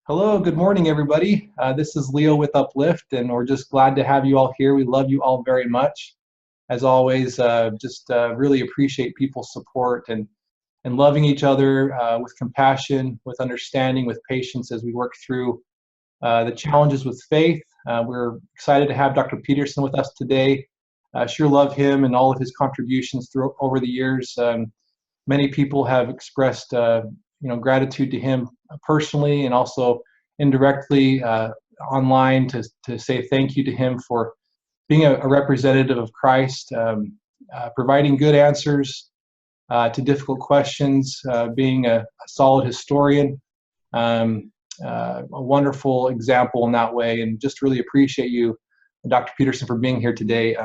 Hello, good morning, everybody. This is Leo with Uplift, and we're just glad to have you all here. We love you all very much. As always, just really appreciate people's support and loving each other with compassion, with understanding, with patience as we work through the challenges with faith. We're excited to have Dr. Peterson with us today. Sure love him and all of his contributions over the years. Many people have expressed gratitude to him personally and also indirectly online to say thank you to him for being a representative of Christ, providing good answers to difficult questions, being a solid historian, a wonderful example in that way, and just really appreciate you, Dr. Peterson, for being here today.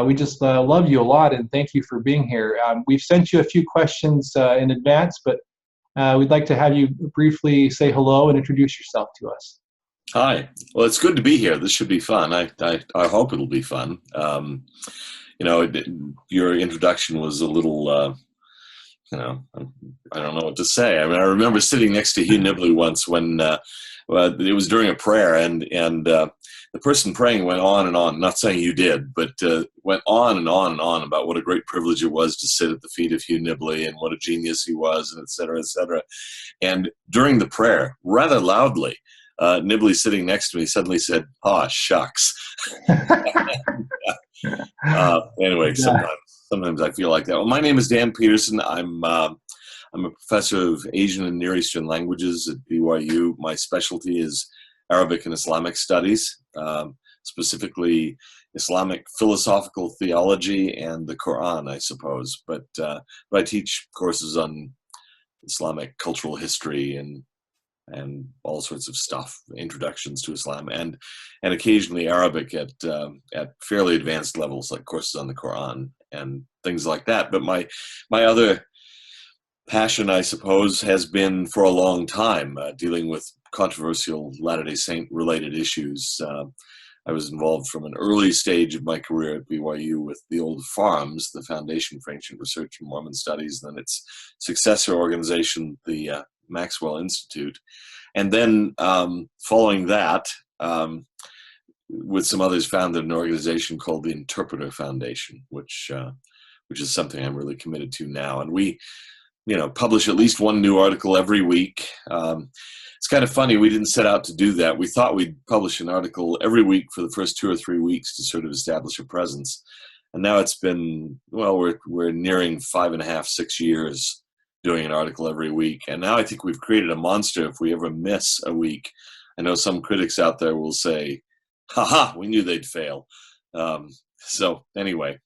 We just love you a lot and thank you for being here. We've sent you a few questions in advance, but we'd like to have you briefly say hello and introduce yourself to us. Hi. Well, it's good to be here. This should be fun. I hope it'll be fun. Your introduction was a little, I don't know what to say. I mean, I remember sitting next to Hugh Nibley once when it was during a prayer, and the person praying went on and on, not saying you did, but went on and on and on about what a great privilege it was to sit at the feet of Hugh Nibley and what a genius he was, and et cetera, et cetera. And during the prayer, rather loudly, Nibley sitting next to me suddenly said, "Ah, shucks." Anyway, sometimes I feel like that. Well, my name is Dan Peterson. I'm a professor of Asian and Near Eastern languages at BYU. My specialty is Arabic and Islamic studies, specifically Islamic philosophical theology and the Quran, I suppose. But I teach courses on Islamic cultural history and all sorts of stuff, introductions to Islam, and occasionally Arabic at fairly advanced levels, like courses on the Quran and things like that. But my other passion, I suppose, has been for a long time dealing with controversial Latter-day Saint related issues. I was involved from an early stage of my career at BYU with the old FARMS, the Foundation for Ancient Research in Mormon Studies, and then its successor organization, the Maxwell Institute. And then following that, with some others, founded an organization called the Interpreter Foundation, which is something I'm really committed to now. And we publish at least one new article every week. It's kind of funny, we didn't set out to do that. We thought we'd publish an article every week for the first 2 or 3 weeks to sort of establish a presence. And now it's been, well, we're nearing 5.5, 6 years doing an article every week. And now I think we've created a monster if we ever miss a week. I know some critics out there will say, haha, we knew they'd fail. So anyway,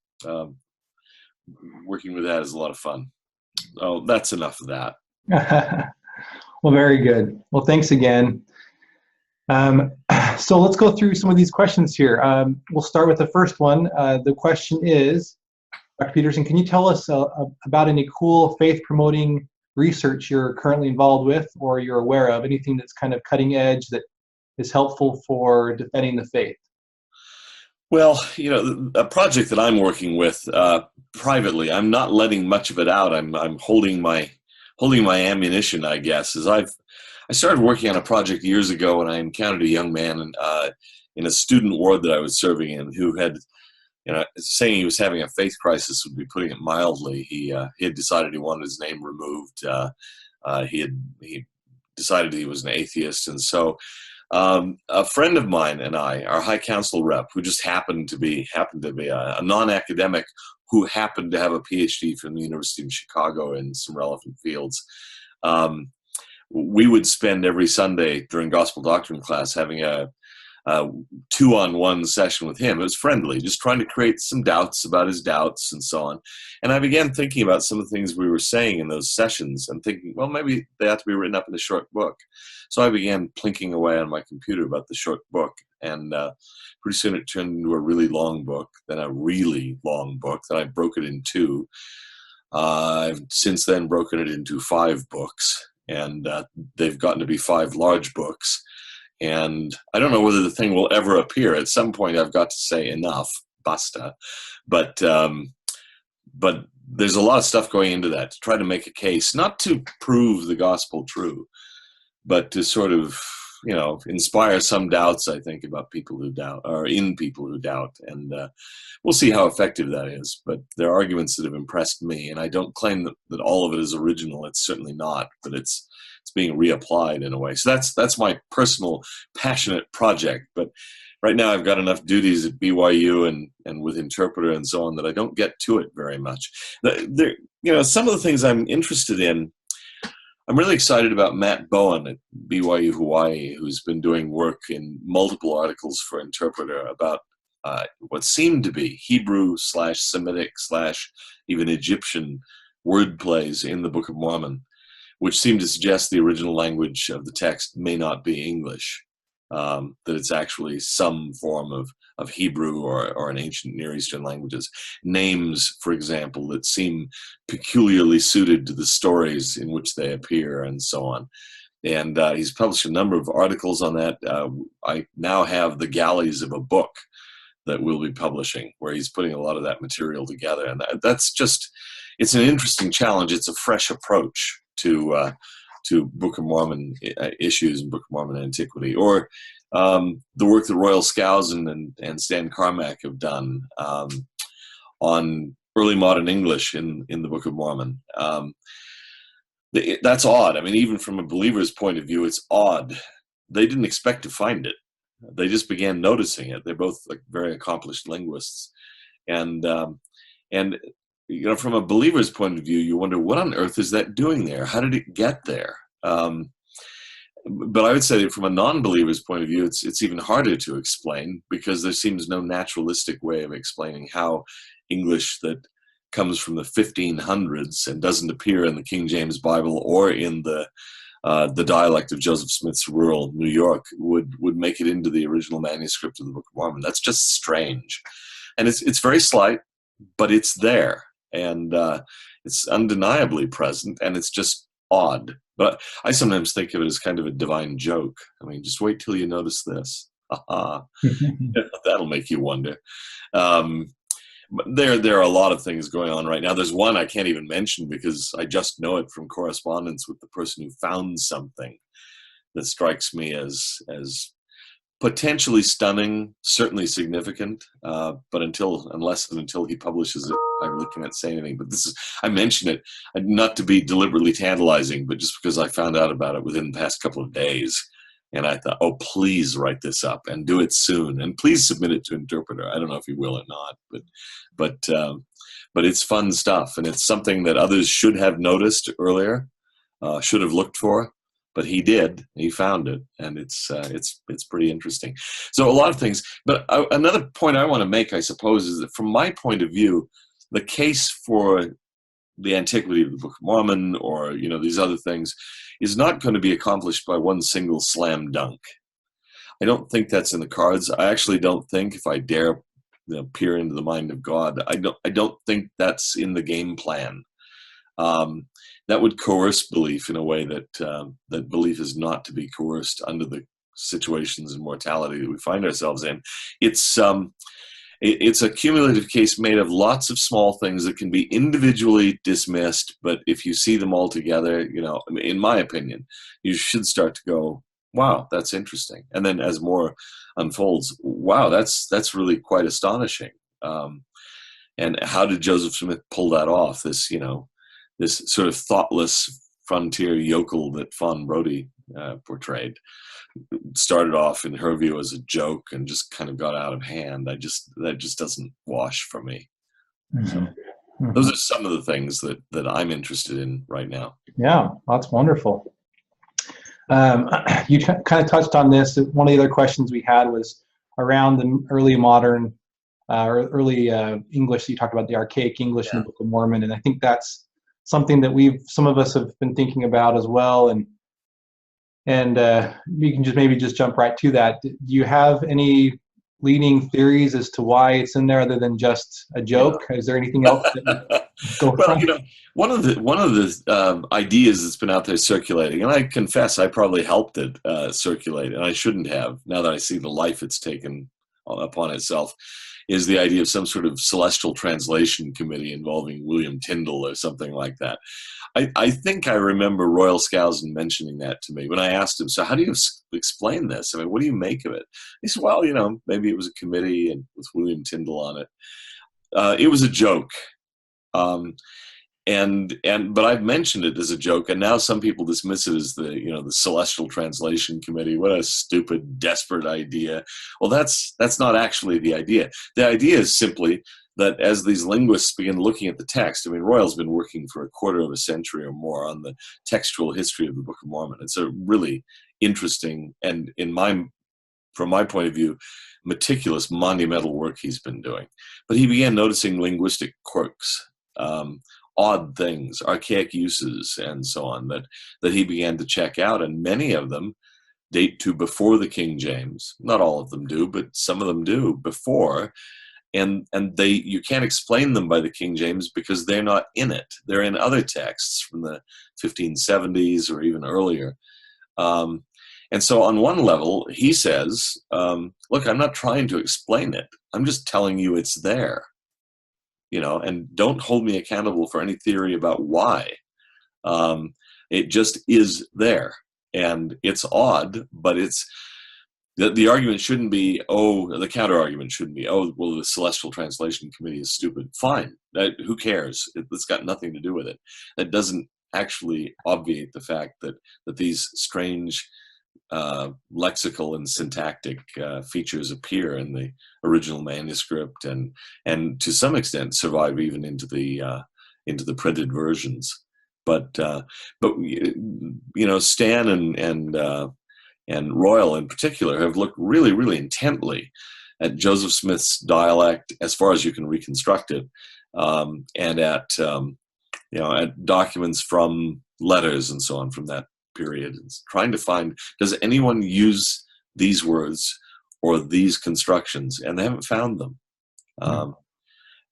working with that is a lot of fun. Oh, that's enough of that. Well, very good. Well, thanks again. So let's go through some of these questions here. We'll start with the first one. The question is, Dr. Peterson, can you tell us about any cool faith-promoting research you're currently involved with or you're aware of, anything that's kind of cutting edge that is helpful for defending the faith? Well, a project that I'm working with privately, I'm not letting much of it out. I'm holding my ammunition, I guess. I started working on a project years ago, and I encountered a young man in a student ward that I was serving in who had, saying he was having a faith crisis would be putting it mildly. He had decided he wanted his name removed. He decided he was an atheist, and so a friend of mine and I, our high council rep, who just happened to be a non-academic who happened to have a PhD from the University of Chicago in some relevant fields, we would spend every Sunday during gospel doctrine class having a 2-on-1 session with him. It was friendly, just trying to create some doubts about his doubts and so on. And I began thinking about some of the things we were saying in those sessions and thinking, well, maybe they have to be written up in a short book. So I began plinking away on my computer about the short book. And pretty soon it turned into a really long book, then a really long book. Then I broke it in 2. I've since then broken it into 5 books. And they've gotten to be 5 large books. And I don't know whether the thing will ever appear. At some point, I've got to say enough, basta. But there's a lot of stuff going into that to try to make a case, not to prove the gospel true, but to sort of, inspire some doubts, I think, about people who doubt, or in people who doubt. And we'll see how effective that is. But there are arguments that have impressed me, and I don't claim that all of it is original. It's certainly not, but it's being reapplied in a way. So that's my personal passionate project. But right now I've got enough duties at BYU and with Interpreter and so on that I don't get to it very much. Some of the things I'm interested in, I'm really excited about Matt Bowen at BYU Hawaii, who's been doing work in multiple articles for Interpreter about what seemed to be Hebrew/Semitic/ even Egyptian word plays in the Book of Mormon, which seem to suggest the original language of the text may not be English, that it's actually some form of Hebrew or an ancient Near Eastern languages. Names, for example, that seem peculiarly suited to the stories in which they appear and so on. And he's published a number of articles on that. I now have the galleys of a book that we'll be publishing, where he's putting a lot of that material together. And that's just, it's an interesting challenge. It's a fresh approach to Book of Mormon issues and Book of Mormon antiquity, or the work that Royal Skousen and Stan Carmack have done on early modern English in the Book of Mormon. That's odd. I mean, even from a believer's point of view, it's odd. They didn't expect to find it. They just began noticing it. They're both like very accomplished linguists, and from a believer's point of view, you wonder, what on earth is that doing there? How did it get there? But I would say that from a non-believer's point of view, it's even harder to explain, because there seems no naturalistic way of explaining how English that comes from the 1500s and doesn't appear in the King James Bible or in the dialect of Joseph Smith's rural New York would make it into the original manuscript of the Book of Mormon. That's just strange. And it's very slight, but it's there. And it's undeniably present, and it's just odd. But I sometimes think of it as kind of a divine joke. I mean, just wait till you notice this. That'll make you wonder. But there are a lot of things going on right now. There's one I can't even mention because I just know it from correspondence with the person who found something that strikes me as potentially stunning, certainly significant, but unless he publishes it, I really can't say anything. But I mention it not to be deliberately tantalizing, but just because I found out about it within the past couple of days. And I thought, oh, please write this up and do it soon. And please submit it to Interpreter. I don't know if he will or not, but it's fun stuff. And it's something that others should have noticed earlier, should have looked for. But he did. He found it, and it's pretty interesting. So a lot of things. But another point I want to make, I suppose, is that from my point of view, the case for the antiquity of the Book of Mormon, or these other things, is not going to be accomplished by one single slam dunk. I don't think that's in the cards. I actually don't think, if I dare peer into the mind of God, I don't think that's in the game plan. That would coerce belief in a way that belief is not to be coerced under the situations and mortality that we find ourselves in. It's a cumulative case made of lots of small things that can be individually dismissed, but if you see them all together, in my opinion, you should start to go, wow, that's interesting. And then as more unfolds, wow, that's really quite astonishing. And how did Joseph Smith pull that off? This sort of thoughtless frontier yokel that Fawn Brodie portrayed started off, in her view, as a joke and just kind of got out of hand. That just doesn't wash for me. Mm-hmm. So those are some of the things that I'm interested in right now. Yeah, that's wonderful. You kind of touched on this. One of the other questions we had was around the early modern or early English. You talked about the archaic English in the Book of Mormon, and I think that's something that some of us have been thinking about as well. And you can maybe jump right to that. Do you have any leading theories as to why it's in there other than just a joke? Yeah. Is there anything else that go well, one of the ideas that's been out there circulating, and I confess I probably helped it circulate, and I shouldn't have, now that I see the life it's taken upon itself, is the idea of some sort of celestial translation committee involving William Tyndall or something like that. I think I remember Royal Skousen mentioning that to me when I asked him, so how do you explain this? I mean, what do you make of it? He said, well, maybe it was a committee and with William Tyndall on it. It was a joke. But I've mentioned it as a joke, and now some people dismiss it as the Celestial Translation Committee. What a stupid, desperate idea. Well, that's not actually the idea. The idea is simply that as these linguists begin looking at the text, I mean, Royal's been working for a quarter of a century or more on the textual history of the Book of Mormon. It's a really interesting and, from my point of view, meticulous, monumental work he's been doing. But he began noticing linguistic quirks, odd things, archaic uses, and so on that he began to check out, and many of them date to before the King James. Not all of them do, but some of them do before. And you can't explain them by the King James because they're not in it. They're in other texts from the 1570s or even earlier. And so on one level, he says, look, I'm not trying to explain it. I'm just telling you it's there. And don't hold me accountable for any theory about why. It just is there. And it's odd, but the argument shouldn't be, the counter argument shouldn't be, well, the Celestial Translation Committee is stupid. Fine. Who cares? It's got nothing to do with it. That doesn't actually obviate the fact that these strange lexical and syntactic features appear in the original manuscript and to some extent survive even into the printed versions. But Stan and Royal in particular have looked really, really intently at Joseph Smith's dialect as far as you can reconstruct it, and at documents from letters and so on from that period, trying to find, does anyone use these words or these constructions? And they haven't found them.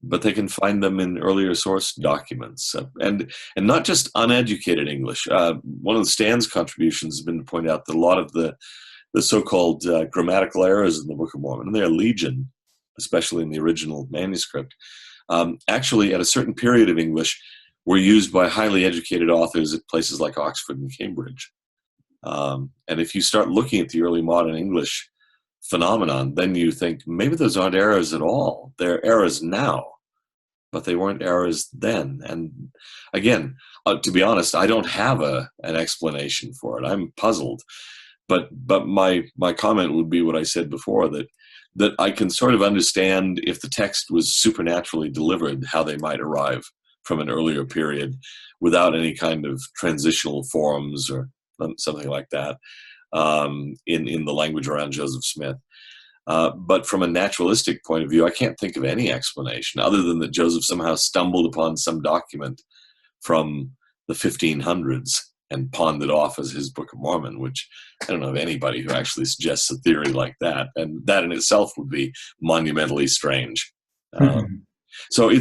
But they can find them in earlier source documents, and not just uneducated English. One of Stan's contributions has been to point out that a lot of the so-called grammatical errors in the Book of Mormon, and they're legion, especially in the original manuscript, actually at a certain period of English were used by highly educated authors at places like Oxford and Cambridge. And if you start looking at the early modern English phenomenon, then you think maybe those aren't errors at all. They're errors now, but they weren't errors then. And again, to be honest, I don't have an explanation for it. I'm puzzled. But my comment would be what I said before, that I can sort of understand if the text was supernaturally delivered, how they might arrive from an earlier period without any kind of transitional forms or something like that. In the language around Joseph Smith. But from a naturalistic point of view, I can't think of any explanation other than that Joseph somehow stumbled upon some document from the 1500s and pawned it off as his Book of Mormon, which I don't know of anybody who actually suggests a theory like that. And that in itself would be monumentally strange. So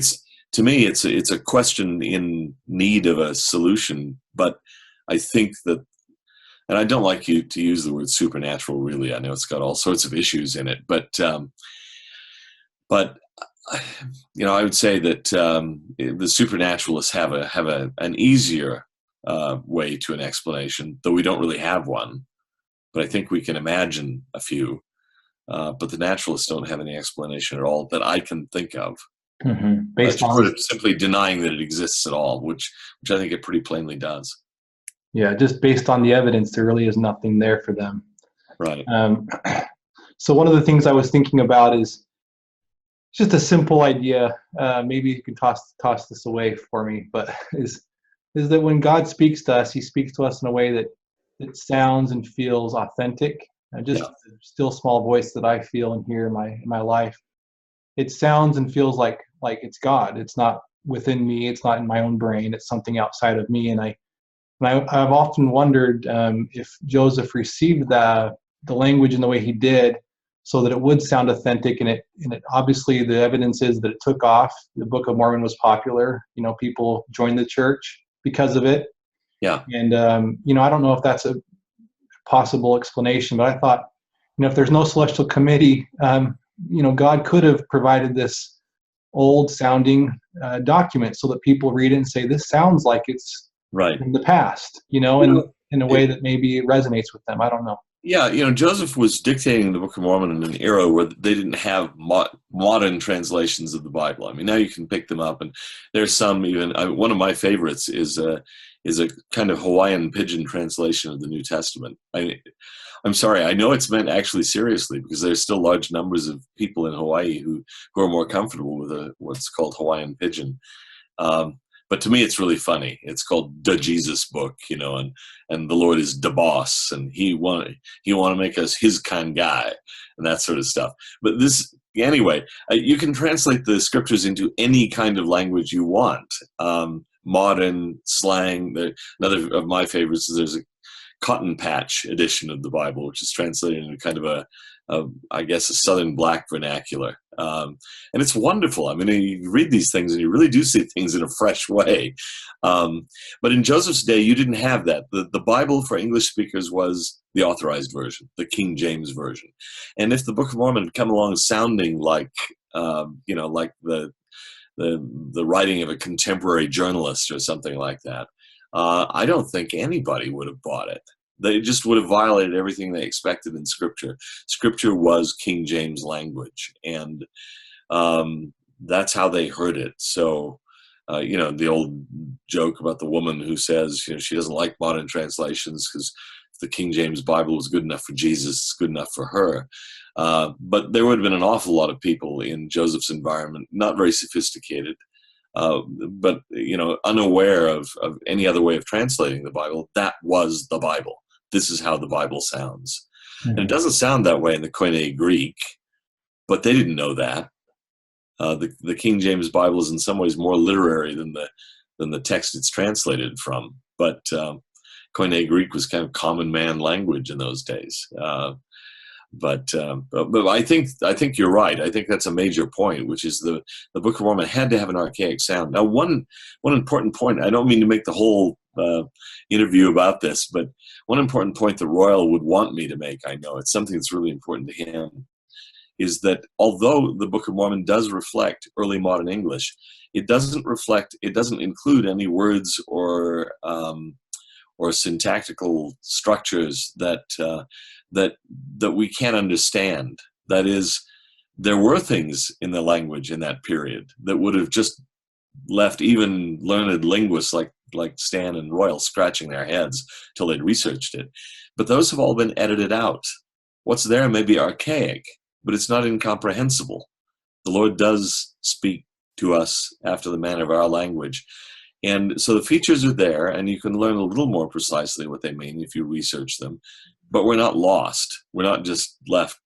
to me, it's a question in need of a solution, but I think that, and I don't like you to use the word supernatural, really. I know it's got all sorts of issues in it, but I would say that the supernaturalists have an easier way to an explanation, though we don't really have one. But I think we can imagine a few. But the naturalists don't have any explanation at all that I can think of. Based on simply denying that it exists at all, which I think it pretty plainly does. Yeah, just based on the evidence, there really is nothing there for them. Right. So one of the things I was thinking about is just a simple idea. Maybe you can toss this away for me, but is that when God speaks to us, He speaks to us in a way that sounds and feels authentic. Just a still small voice that I feel and hear in my life. It sounds and feels like it's God. It's not within me. It's not in my own brain. It's something outside of me, and I've often wondered if Joseph received the language in the way he did so that it would sound authentic, and it obviously the evidence is that it took off. The Book of Mormon was popular. People joined the church because of it. Yeah. And I don't know if that's a possible explanation, but I thought, if there's no celestial committee, God could have provided this old sounding document so that people read it and say, this sounds like it's Right. in the past, you know, and Well, in a way that maybe resonates with them. I don't know. yeah, Joseph was dictating the Book of Mormon in an era where they didn't have modern translations of the Bible. I mean, now you can pick them up, and there's some even. One of my favorites is a kind of Hawaiian pidgin translation of the New Testament. I'm sorry, I know it's meant actually seriously because there's still large numbers of people in Hawaii who are more comfortable with what's called Hawaiian pidgin. Um, but to me, it's really funny. It's called the Jesus Book, and the Lord is the boss, and he want to make us his kind guy, and that sort of stuff. But anyway, you can translate the scriptures into any kind of language you want. Modern slang. Another of my favorites is there's a Cotton Patch edition of the Bible, which is translated into kind of I guess, a Southern Black vernacular. And it's wonderful. I mean, you read these things and you really do see things in a fresh way. But in Joseph's day, you didn't have that. The Bible for English speakers was the authorized version, the King James version. And if the Book of Mormon had come along sounding like, like the writing of a contemporary journalist or something like that, I don't think anybody would have bought it. They just would have violated everything they expected in Scripture. Scripture was King James language, and that's how they heard it. So, the old joke about the woman who says, she doesn't like modern translations because if the King James Bible was good enough for Jesus, it's good enough for her. But there would have been an awful lot of people in Joseph's environment, not very sophisticated, but unaware of any other way of translating the Bible. That was the Bible. This is how the Bible sounds. Mm-hmm. And it doesn't sound that way in the Koine Greek, but they didn't know that. The King James Bible is in some ways more literary than the text it's translated from. But Koine Greek was kind of common man language in those days. But I think you're right. I think that's a major point, which is the Book of Mormon had to have an archaic sound. Now, one important point. I don't mean to make the whole interview about this, but one important point that Royal would want me to make, I know it's something that's really important to him, is that although the Book of Mormon does reflect early modern English, it doesn't include any words or syntactical structures that we can't understand. That is, there were things in the language in that period that would have just left even learned linguists like Stan and Royal scratching their heads till they'd researched it. But those have all been edited out. What's there may be archaic, but it's not incomprehensible. The Lord does speak to us after the manner of our language. And so the features are there, and you can learn a little more precisely what they mean if you research them. But we're not lost. We're not just left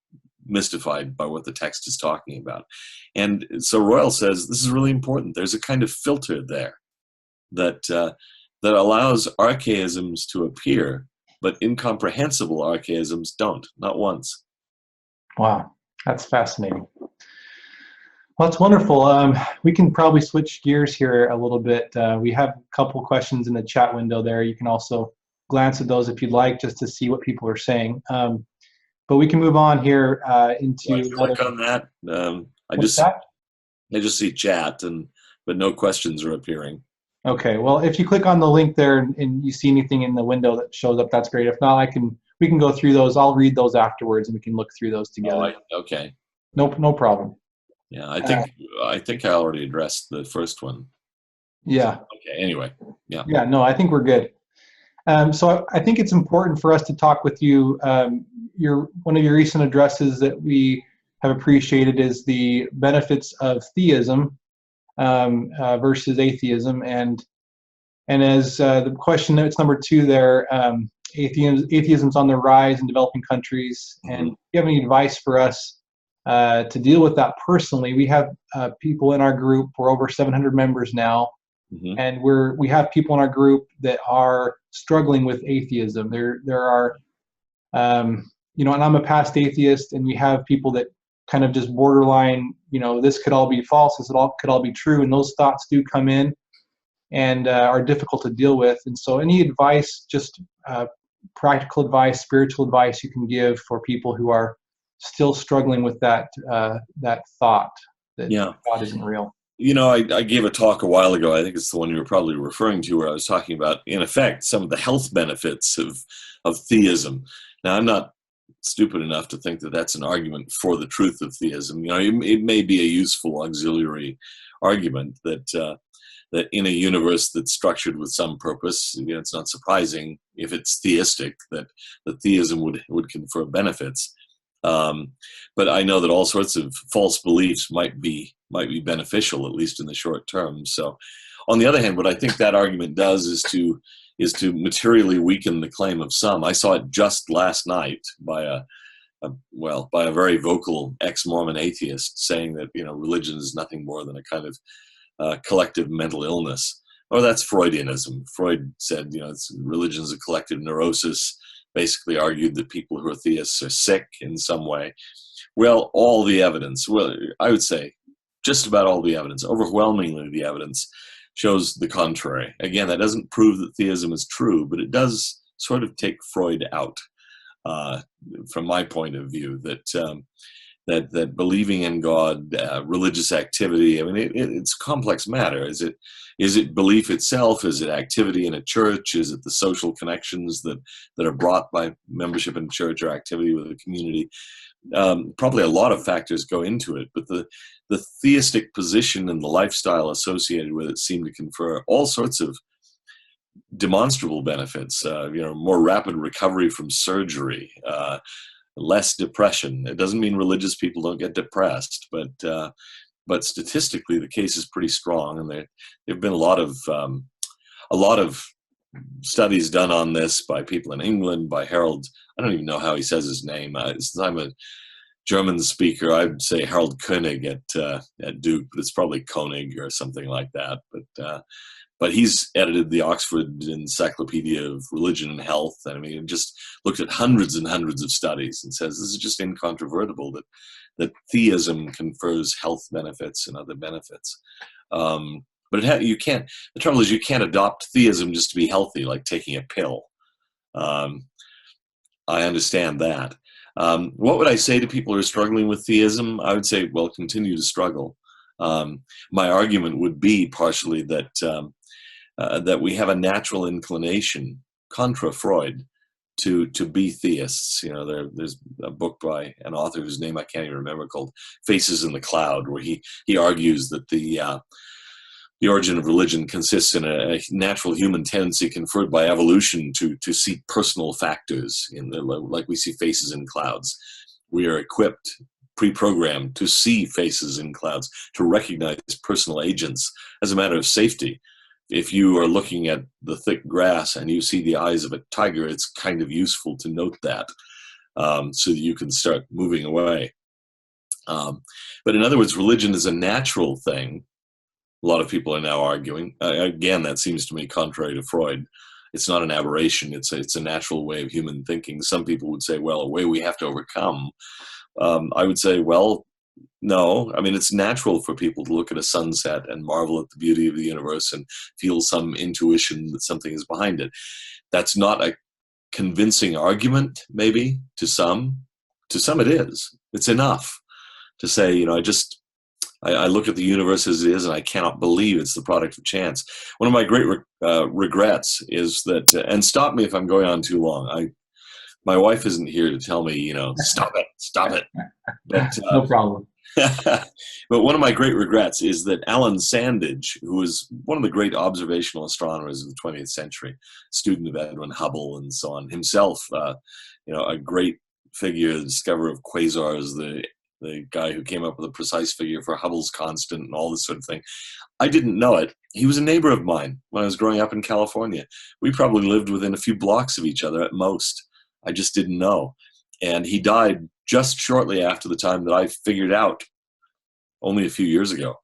mystified by what the text is talking about. And so Royal says this is really important. There's a kind of filter there that allows archaisms to appear, but incomprehensible archaisms don't, not once. Wow, that's fascinating. Well, that's wonderful. We can probably switch gears here a little bit. We have a couple questions in the chat window there. You can also glance at those if you'd like, just to see what people are saying. But we can move on here into. Click on that. I just see chat, but no questions are appearing. Okay. Well, if you click on the link there and you see anything in the window that shows up, that's great. If not, we can go through those. I'll read those afterwards, and we can look through those together. Okay. No problem. Yeah, I think I already addressed the first one. Yeah. Okay. Anyway. Yeah. Yeah. No, I think we're good. So I think it's important for us to talk with you. One of your recent addresses that we have appreciated is the benefits of theism versus atheism, and as the question, it's number 2 there. Atheism's on the rise in developing countries, and if you have any advice for us to deal with that personally? We have people in our group. We're over 700 members now. Mm-hmm. And we have people in our group that are struggling with atheism. There are, and I'm a past atheist, and we have people that kind of just borderline, this could all be false, could all be true, and those thoughts do come in and are difficult to deal with. And so any advice, just practical advice, spiritual advice you can give for people who are still struggling with that thought that God isn't real? I gave a talk a while ago. I think it's the one you were probably referring to, where I was talking about, in effect, some of the health benefits of theism. Now, I'm not stupid enough to think that that's an argument for the truth of theism. It may be a useful auxiliary argument that in a universe that's structured with some purpose, it's not surprising if it's theistic that theism would confer benefits. But I know that all sorts of false beliefs might be beneficial, at least in the short term. So, on the other hand, what I think that argument does is to materially weaken the claim of some. I saw it just last night by a very vocal ex-Mormon atheist saying that religion is nothing more than a kind of collective mental illness. Or that's Freudianism. Freud said religion is a collective neurosis. Basically argued that people who are theists are sick in some way. Well, all the evidence, I would say just about all the evidence, overwhelmingly the evidence, shows the contrary. Again, that doesn't prove that theism is true, but it does sort of take Freud out, from my point of view, that believing in God, religious activity, I mean, it's complex matter. Is it belief itself? Is it activity in a church? Is it the social connections that are brought by membership in church or activity with the community? Probably a lot of factors go into it, but the theistic position and the lifestyle associated with it seem to confer all sorts of demonstrable benefits. More rapid recovery from surgery, less depression. It doesn't mean religious people don't get depressed, but statistically the case is pretty strong, and there have been a lot of studies done on this by people in England, by Harold. I don't even know how he says his name. Since I'm a German speaker, I'd say Harold Koenig at Duke, but it's probably Koenig or something like that. But he's edited the Oxford Encyclopedia of Religion and Health, and I mean, it just looked at hundreds and hundreds of studies and says this is just incontrovertible that theism confers health benefits and other benefits. But you can't. The trouble is, you can't adopt theism just to be healthy, like taking a pill. I understand that. What would I say to people who are struggling with theism? I would say, well, continue to struggle. My argument would be partially that we have a natural inclination, contra Freud, to be theists. There's a book by an author whose name I can't even remember, called Faces in the Cloud, where he argues that the origin of religion consists in a natural human tendency conferred by evolution to see personal factors, like we see faces in clouds. We are equipped, pre-programmed to see faces in clouds, to recognize personal agents as a matter of safety. If you are looking at the thick grass and you see the eyes of a tiger, it's kind of useful to note that, so that you can start moving away. But in other words, religion is a natural thing. A lot of people are now arguing. Again, that seems to me contrary to Freud. It's not an aberration. It's a natural way of human thinking. Some people would say, well, a way we have to overcome. I would say, well, no. I mean, it's natural for people to look at a sunset and marvel at the beauty of the universe and feel some intuition that something is behind it. That's not a convincing argument, maybe, to some. To some it is. It's enough to say, I look at the universe as it is, and I cannot believe it's the product of chance. One of my great regrets is that, and stop me if I'm going on too long. My wife isn't here to tell me, stop it. But, no problem. But one of my great regrets is that Alan Sandage, who was one of the great observational astronomers of the 20th century, student of Edwin Hubble and so on, himself, a great figure, the discoverer of quasars, the guy who came up with a precise figure for Hubble's constant and all this sort of thing. I didn't know it. He was a neighbor of mine when I was growing up in California. We probably lived within a few blocks of each other at most. I just didn't know. And he died just shortly after the time that I figured out, only a few years ago,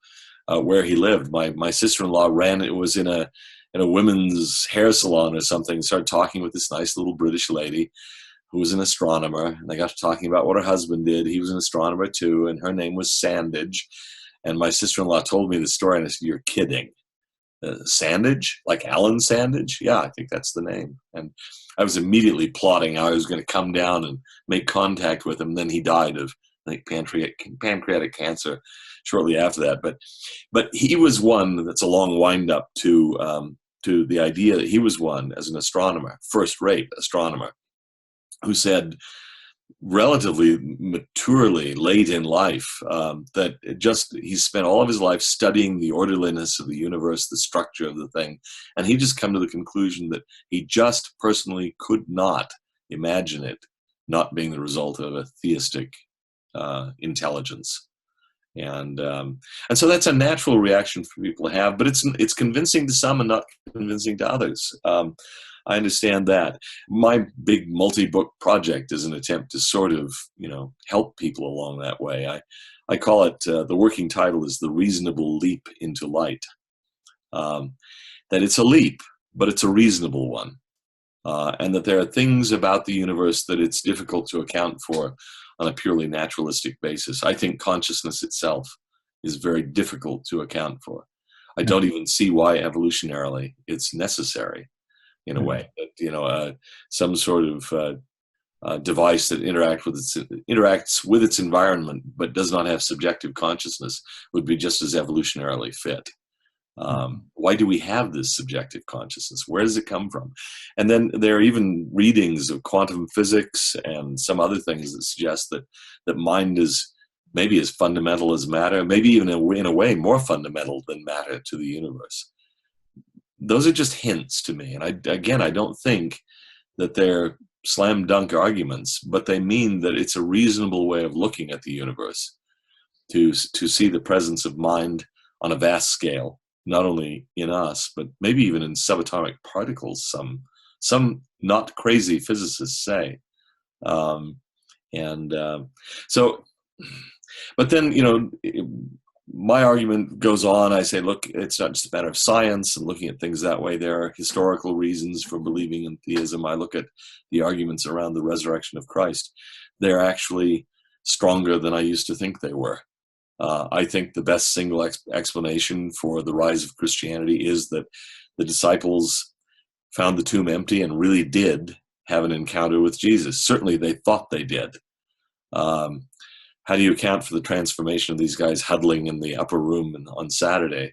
where he lived. My sister-in-law was in a women's hair salon or something, started talking with this nice little British lady who was an astronomer, and they got to talking about what her husband did. He was an astronomer too, and her name was Sandage. And my sister-in-law told me the story, and I said, "You're kidding. Sandage? Like Alan Sandage?" "Yeah, I think that's the name." And I was immediately plotting how I was going to come down and make contact with him. Then he died of, I think, pancreatic cancer shortly after that. But he was one that's a long wind up to the idea that he was one as an astronomer, first-rate astronomer, who said relatively maturely late in life that he spent all of his life studying the orderliness of the universe, the structure of the thing, and he just come to the conclusion that he just personally could not imagine it not being the result of a theistic intelligence. And so that's a natural reaction for people to have, but it's convincing to some and not convincing to others. I understand that. My big multi-book project is an attempt to sort of, help people along that way. I call it, the working title is The Reasonable Leap into Light. That it's a leap, but it's a reasonable one. And that there are things about the universe that it's difficult to account for on a purely naturalistic basis. I think consciousness itself is very difficult to account for. I don't even see why evolutionarily it's necessary in a way. That, some sort of device that interacts with its environment but does not have subjective consciousness would be just as evolutionarily fit. Why do we have this subjective consciousness? Where does it come from? And then there are even readings of quantum physics and some other things that suggest that mind is maybe as fundamental as matter, maybe even in a way more fundamental than matter to the universe. Those are just hints to me. And I don't think that they're slam dunk arguments, but they mean that it's a reasonable way of looking at the universe to see the presence of mind on a vast scale, not only in us, but maybe even in subatomic particles, some not crazy physicists say. But then, my argument goes on. I say, look, it's not just a matter of science and looking at things that way. There are historical reasons for believing in theism. I look at the arguments around the resurrection of Christ. They're actually stronger than I used to think they were. I think the best single explanation for the rise of Christianity is that the disciples found the tomb empty and really did have an encounter with Jesus. Certainly they thought they did. How do you account for the transformation of these guys huddling in the upper room on Saturday?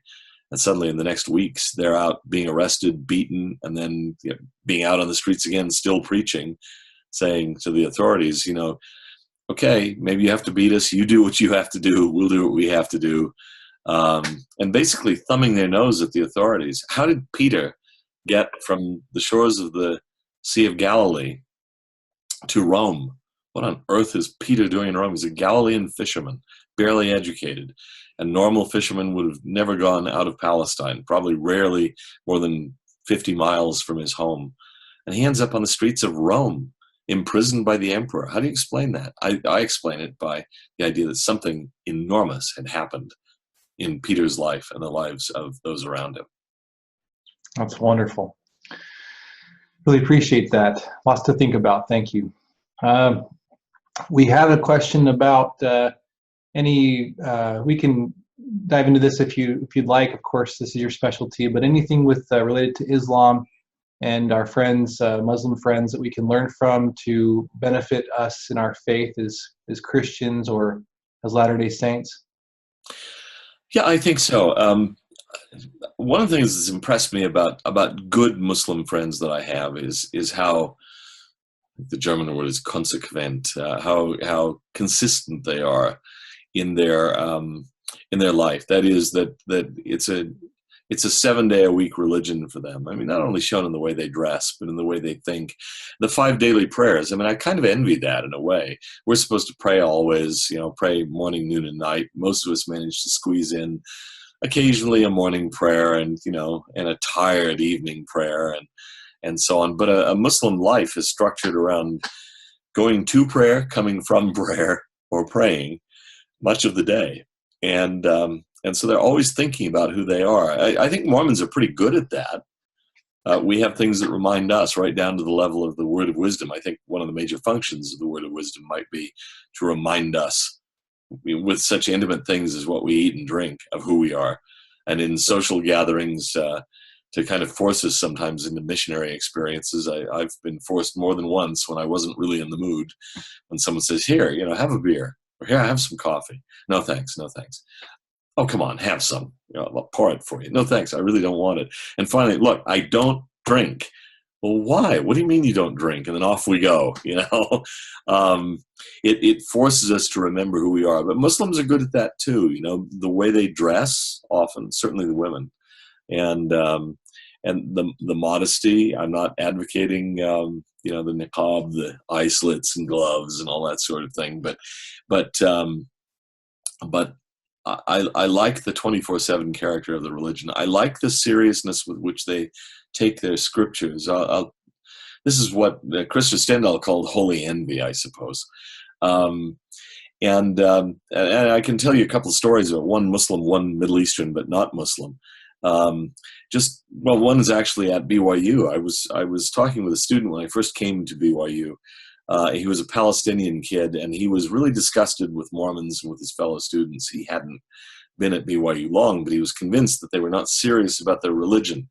And suddenly in the next weeks, they're out being arrested, beaten, and then being out on the streets again, still preaching, saying to the authorities, okay, maybe you have to beat us. You do what you have to do. We'll do what we have to do. And basically thumbing their nose at the authorities. How did Peter get from the shores of the Sea of Galilee to Rome? What on earth is Peter doing in Rome? He's a Galilean fisherman, barely educated. A normal fisherman would have never gone out of Palestine, probably rarely more than 50 miles from his home. And he ends up on the streets of Rome, imprisoned by the emperor. How do you explain that? I explain it by the idea that something enormous had happened in Peter's life and the lives of those around him. That's wonderful. Really appreciate that. Lots to think about. Thank you. We have a question about we can dive into this if you'd like. Of course, this is your specialty, but anything with related to Islam and our friends, Muslim friends, that we can learn from to benefit us in our faith as Christians or as Latter-day Saints? Yeah, I think so. One of the things that's impressed me about good Muslim friends that I have is how, the German word is konsequent, how consistent they are in their life. That is that it's a 7-day-a-week religion for them. I mean, not only shown in the way they dress, but in the way they think. The 5 daily prayers, I mean, I kind of envy that in a way. We're supposed to pray always, pray morning, noon, and night. Most of us manage to squeeze in occasionally a morning prayer and a tired evening prayer and so on. But a Muslim life is structured around going to prayer, coming from prayer, or praying much of the day. And so they're always thinking about who they are. I think Mormons are pretty good at that. We have things that remind us right down to the level of the word of wisdom. I think one of the major functions of the word of wisdom might be to remind us with such intimate things as what we eat and drink of who we are. And in social gatherings, to kind of force us sometimes into missionary experiences. I've been forced more than once when I wasn't really in the mood, when someone says, here, have a beer, or here, have some coffee. No, thanks. Oh, come on, have some. I'll pour it for you. No, thanks. I really don't want it. And finally, look, I don't drink. Well, why? What do you mean you don't drink? And then off we go. It forces us to remember who we are. But Muslims are good at that too. The way they dress, often, certainly the women, and the modesty. I'm not advocating the niqab, the eye slits and gloves and all that sort of thing. But I like the 24/7 character of the religion. I like the seriousness with which they take their scriptures. This is what Christopher Stendhal called holy envy, I suppose. And I can tell you a couple of stories about one Muslim, one Middle Eastern, but not Muslim. One is actually at BYU. I was talking with a student when I first came to BYU. He was a Palestinian kid, and he was really disgusted with Mormons and with his fellow students. He hadn't been at BYU long, but he was convinced that they were not serious about their religion.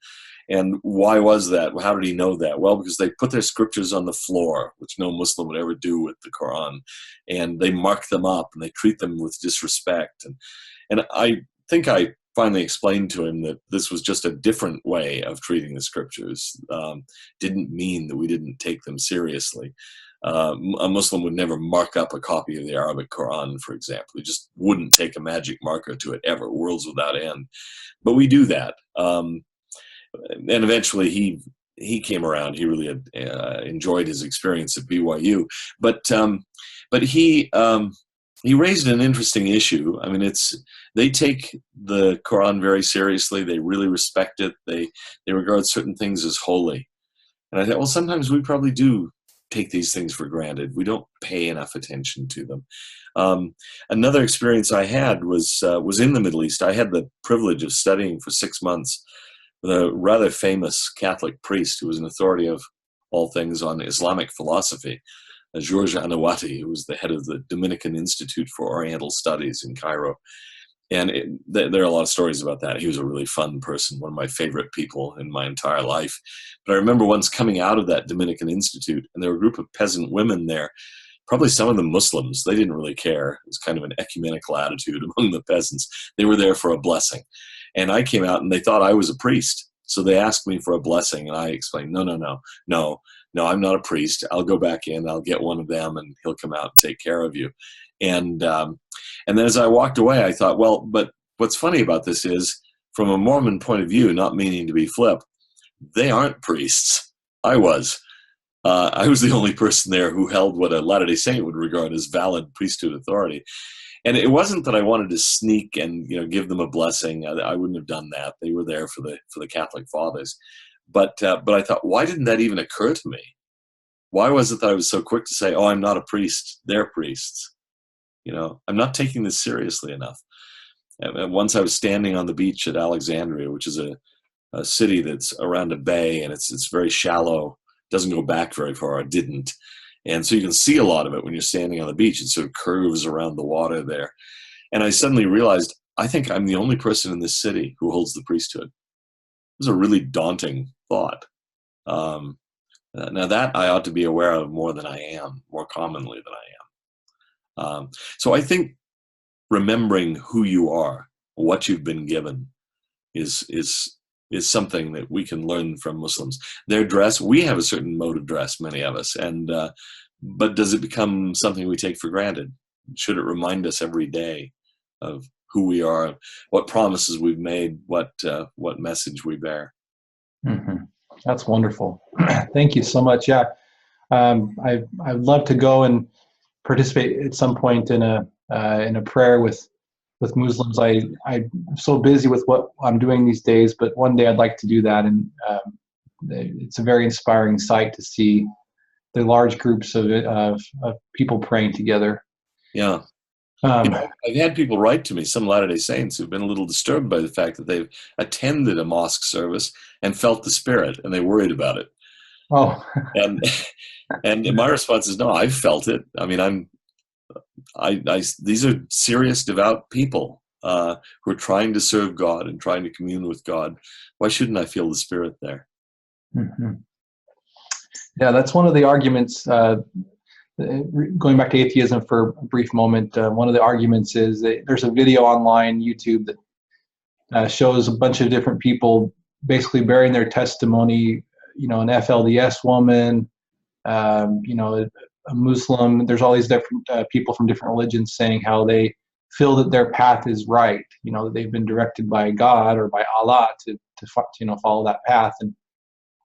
And why was that? How did he know that? Well, because they put their scriptures on the floor, which no Muslim would ever do with the Quran, and they mark them up and they treat them with disrespect. And I think I finally explained to him that this was just a different way of treating the scriptures. Didn't mean that we didn't take them seriously. A Muslim would never mark up a copy of the Arabic Quran, for example. He just wouldn't take a magic marker to it ever, worlds without end. But we do that. And eventually he came around. He really had enjoyed his experience at BYU. But he raised an interesting issue. I mean, they take the Quran very seriously. They really respect it. They regard certain things as holy. And I thought, well, sometimes we probably do take these things for granted. We don't pay enough attention to them. Another experience I had was in the Middle East. I had the privilege of studying for 6 months with a rather famous Catholic priest who was an authority of all things on Islamic philosophy, George Anawati, who was the head of the Dominican Institute for Oriental Studies in Cairo. And there are a lot of stories about that. He was a really fun person, one of my favorite people in my entire life. But I remember once coming out of that Dominican Institute, and there were a group of peasant women there, probably some of them Muslims. They didn't really care. It was kind of an ecumenical attitude among the peasants. They were there for a blessing. And I came out, and they thought I was a priest. So they asked me for a blessing, and I explained, no, I'm not a priest. I'll go back in, I'll get one of them, and he'll come out and take care of you. And then as I walked away, I thought, well, but what's funny about this is, from a Mormon point of view, not meaning to be flip, they aren't priests. I was. I was the only person there who held what a Latter-day Saint would regard as valid priesthood authority. And it wasn't that I wanted to sneak and give them a blessing. I wouldn't have done that. They were there for the Catholic fathers. But I thought, why didn't that even occur to me? Why was it that I was so quick to say, oh, I'm not a priest, they're priests? I'm not taking this seriously enough. And once I was standing on the beach at Alexandria, which is a city that's around a bay, and it's very shallow, doesn't go back very far. It didn't. And so you can see a lot of it when you're standing on the beach. It sort of curves around the water there. And I suddenly realized, I think I'm the only person in this city who holds the priesthood. It was a really daunting thought. Now that I ought to be aware of more than I am, more commonly than I am. So I think remembering who you are, what you've been given, is something that we can learn from Muslims. Their dress, we have a certain mode of dress, many of us, but does it become something we take for granted? Should it remind us every day of who we are, what promises we've made, what message we bear? Mm-hmm. That's wonderful. Thank you so much. Yeah, I'd love to go and participate at some point in a prayer with Muslims. I'm so busy with what I'm doing these days, but one day I'd like to do that. And it's a very inspiring sight to see the large groups of people praying together. Yeah. I've had people write to me, some Latter-day Saints, who've been a little disturbed by the fact that they've attended a mosque service and felt the spirit, and they worried about it. Oh. and my response is, no, I've felt it. I mean, these are serious, devout people who are trying to serve God and trying to commune with God. Why shouldn't I feel the spirit there? Mm-hmm. Yeah, that's one of the arguments going back to atheism for a brief moment, one of the arguments is that there's a video online, YouTube, that shows a bunch of different people basically bearing their testimony, an FLDS woman, a Muslim. There's all these different people from different religions saying how they feel that their path is right, that they've been directed by God or by Allah to follow that path.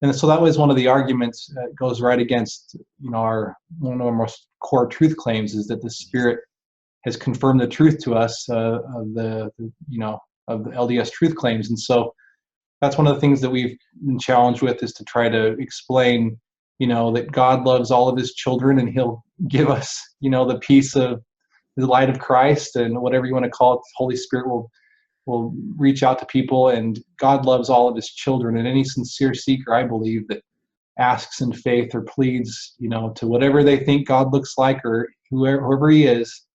And so that was one of the arguments that goes right against, one of our most core truth claims is that the Spirit has confirmed the truth to us of the LDS truth claims. And so that's one of the things that we've been challenged with, is to try to explain, that God loves all of his children, and he'll give us, the peace of the light of Christ, and whatever you want to call it. The Holy Spirit will reach out to people, and God loves all of his children. And any sincere seeker, I believe, that asks in faith or pleads, to whatever they think God looks like, or whoever he is,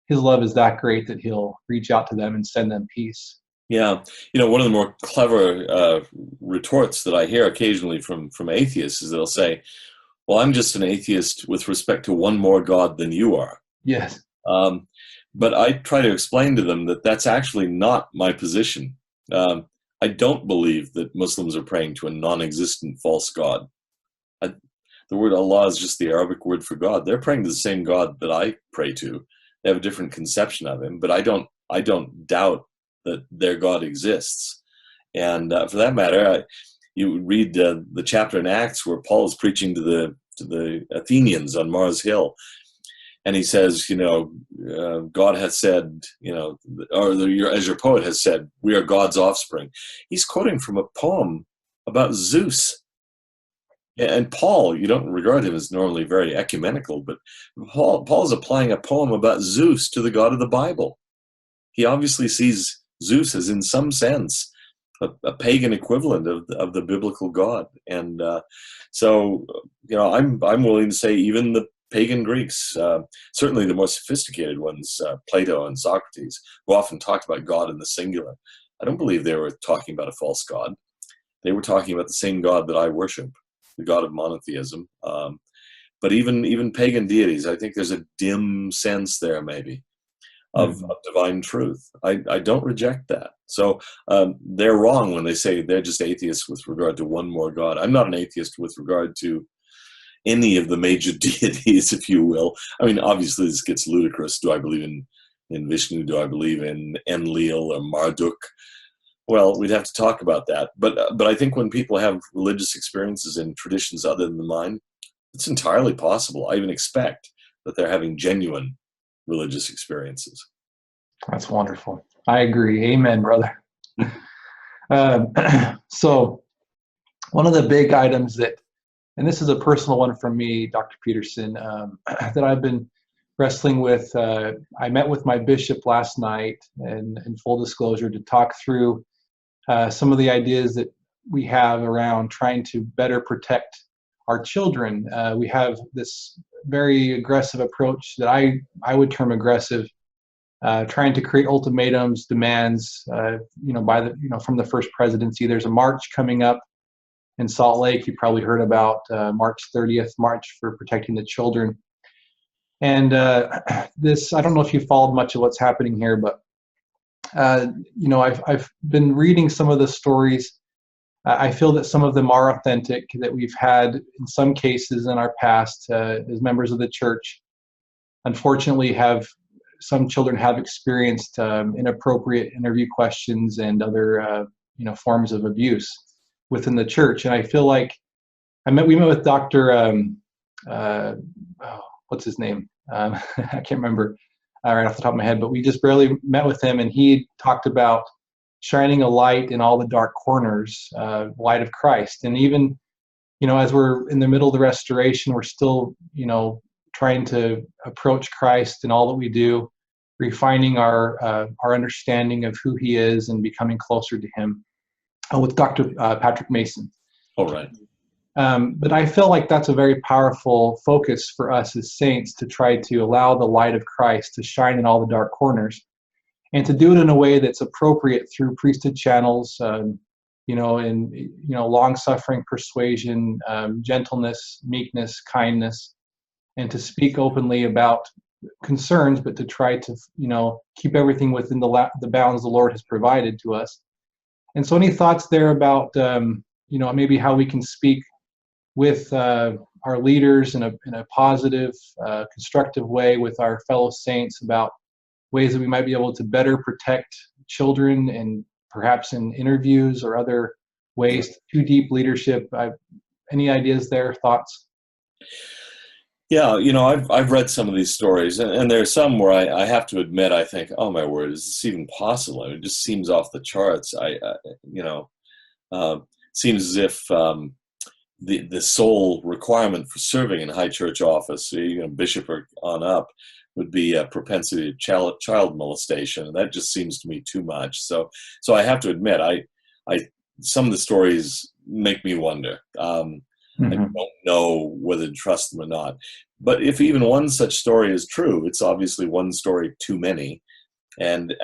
his love is that great that he'll reach out to them and send them peace. Yeah. One of the more clever retorts that I hear occasionally from atheists is they'll say, well, I'm just an atheist with respect to one more God than you are. Yes. But I try to explain to them that that's actually not my position. I don't believe that Muslims are praying to a non-existent false God. The word Allah is just the Arabic word for God. They're praying to the same God that I pray to. They have a different conception of him, but I don't doubt that their God exists. And for that matter, you read the chapter in Acts where Paul is preaching to the Athenians on Mars Hill. And he says, God has said, as your poet has said, we are God's offspring. He's quoting from a poem about Zeus. And Paul, you don't regard him as normally very ecumenical, but Paul's applying a poem about Zeus to the God of the Bible. He obviously sees Zeus as, in some sense, a pagan equivalent of the biblical God. And so, I'm willing to say even the pagan Greeks, certainly the more sophisticated ones, Plato and Socrates, who often talked about God in the singular, I don't believe they were talking about a false God. They were talking about the same God that I worship, the God of monotheism. But even pagan deities, I think there's a dim sense there maybe of divine truth. I don't reject that. So they're wrong when they say they're just atheists with regard to one more God. I'm not an atheist with regard to any of the major deities, if you will. I mean, obviously this gets ludicrous. Do I believe in Vishnu? Do I believe in Enlil or Marduk? Well, we'd have to talk about that. But I think when people have religious experiences in traditions other than mine, it's entirely possible. I even expect that they're having genuine religious experiences. That's wonderful. I agree. Amen, brother. So one of the big items that, and this is a personal one from me, Dr. Peterson, that I've been wrestling with. I met with my bishop last night, and in full disclosure, to talk through some of the ideas that we have around trying to better protect our children. We have this very aggressive approach that I would term aggressive, trying to create ultimatums, demands, from the first presidency. There's a march coming up in Salt Lake. You probably heard about March 30th, March for Protecting the Children. And this, I don't know if you followed much of what's happening here, but I've been reading some of the stories. I feel that some of them are authentic, that we've had in some cases in our past as members of the church. Unfortunately, some children have experienced inappropriate interview questions and other forms of abuse within the church. And I feel like we met with Dr. What's his name? I can't remember right off the top of my head, but we just barely met with him, and he talked about shining a light in all the dark corners, light of Christ. And even, as we're in the middle of the restoration, we're still, trying to approach Christ in all that we do, refining our understanding of who he is and becoming closer to him with Dr. Patrick Mason. All right. But I feel like that's a very powerful focus for us as saints, to try to allow the light of Christ to shine in all the dark corners, and to do it in a way that's appropriate through priesthood channels, long-suffering, persuasion, gentleness, meekness, kindness, and to speak openly about concerns, but to try to, keep everything within the bounds the Lord has provided to us. And so, any thoughts there about, maybe how we can speak with our leaders in a positive, constructive way with our fellow saints about ways that we might be able to better protect children, and perhaps in interviews or other ways, too deep leadership? Any ideas there, thoughts? Yeah, I've read some of these stories, and there are some where I have to admit, I think, oh my word, is this even possible? I mean, it just seems off the charts. Seems as if the sole requirement for serving in high church office, bishop or on up, would be a propensity to child molestation, and that just seems to me too much. So I have to admit, I some of the stories make me wonder. I don't know whether to trust them or not. But if even one such story is true, it's obviously one story too many. And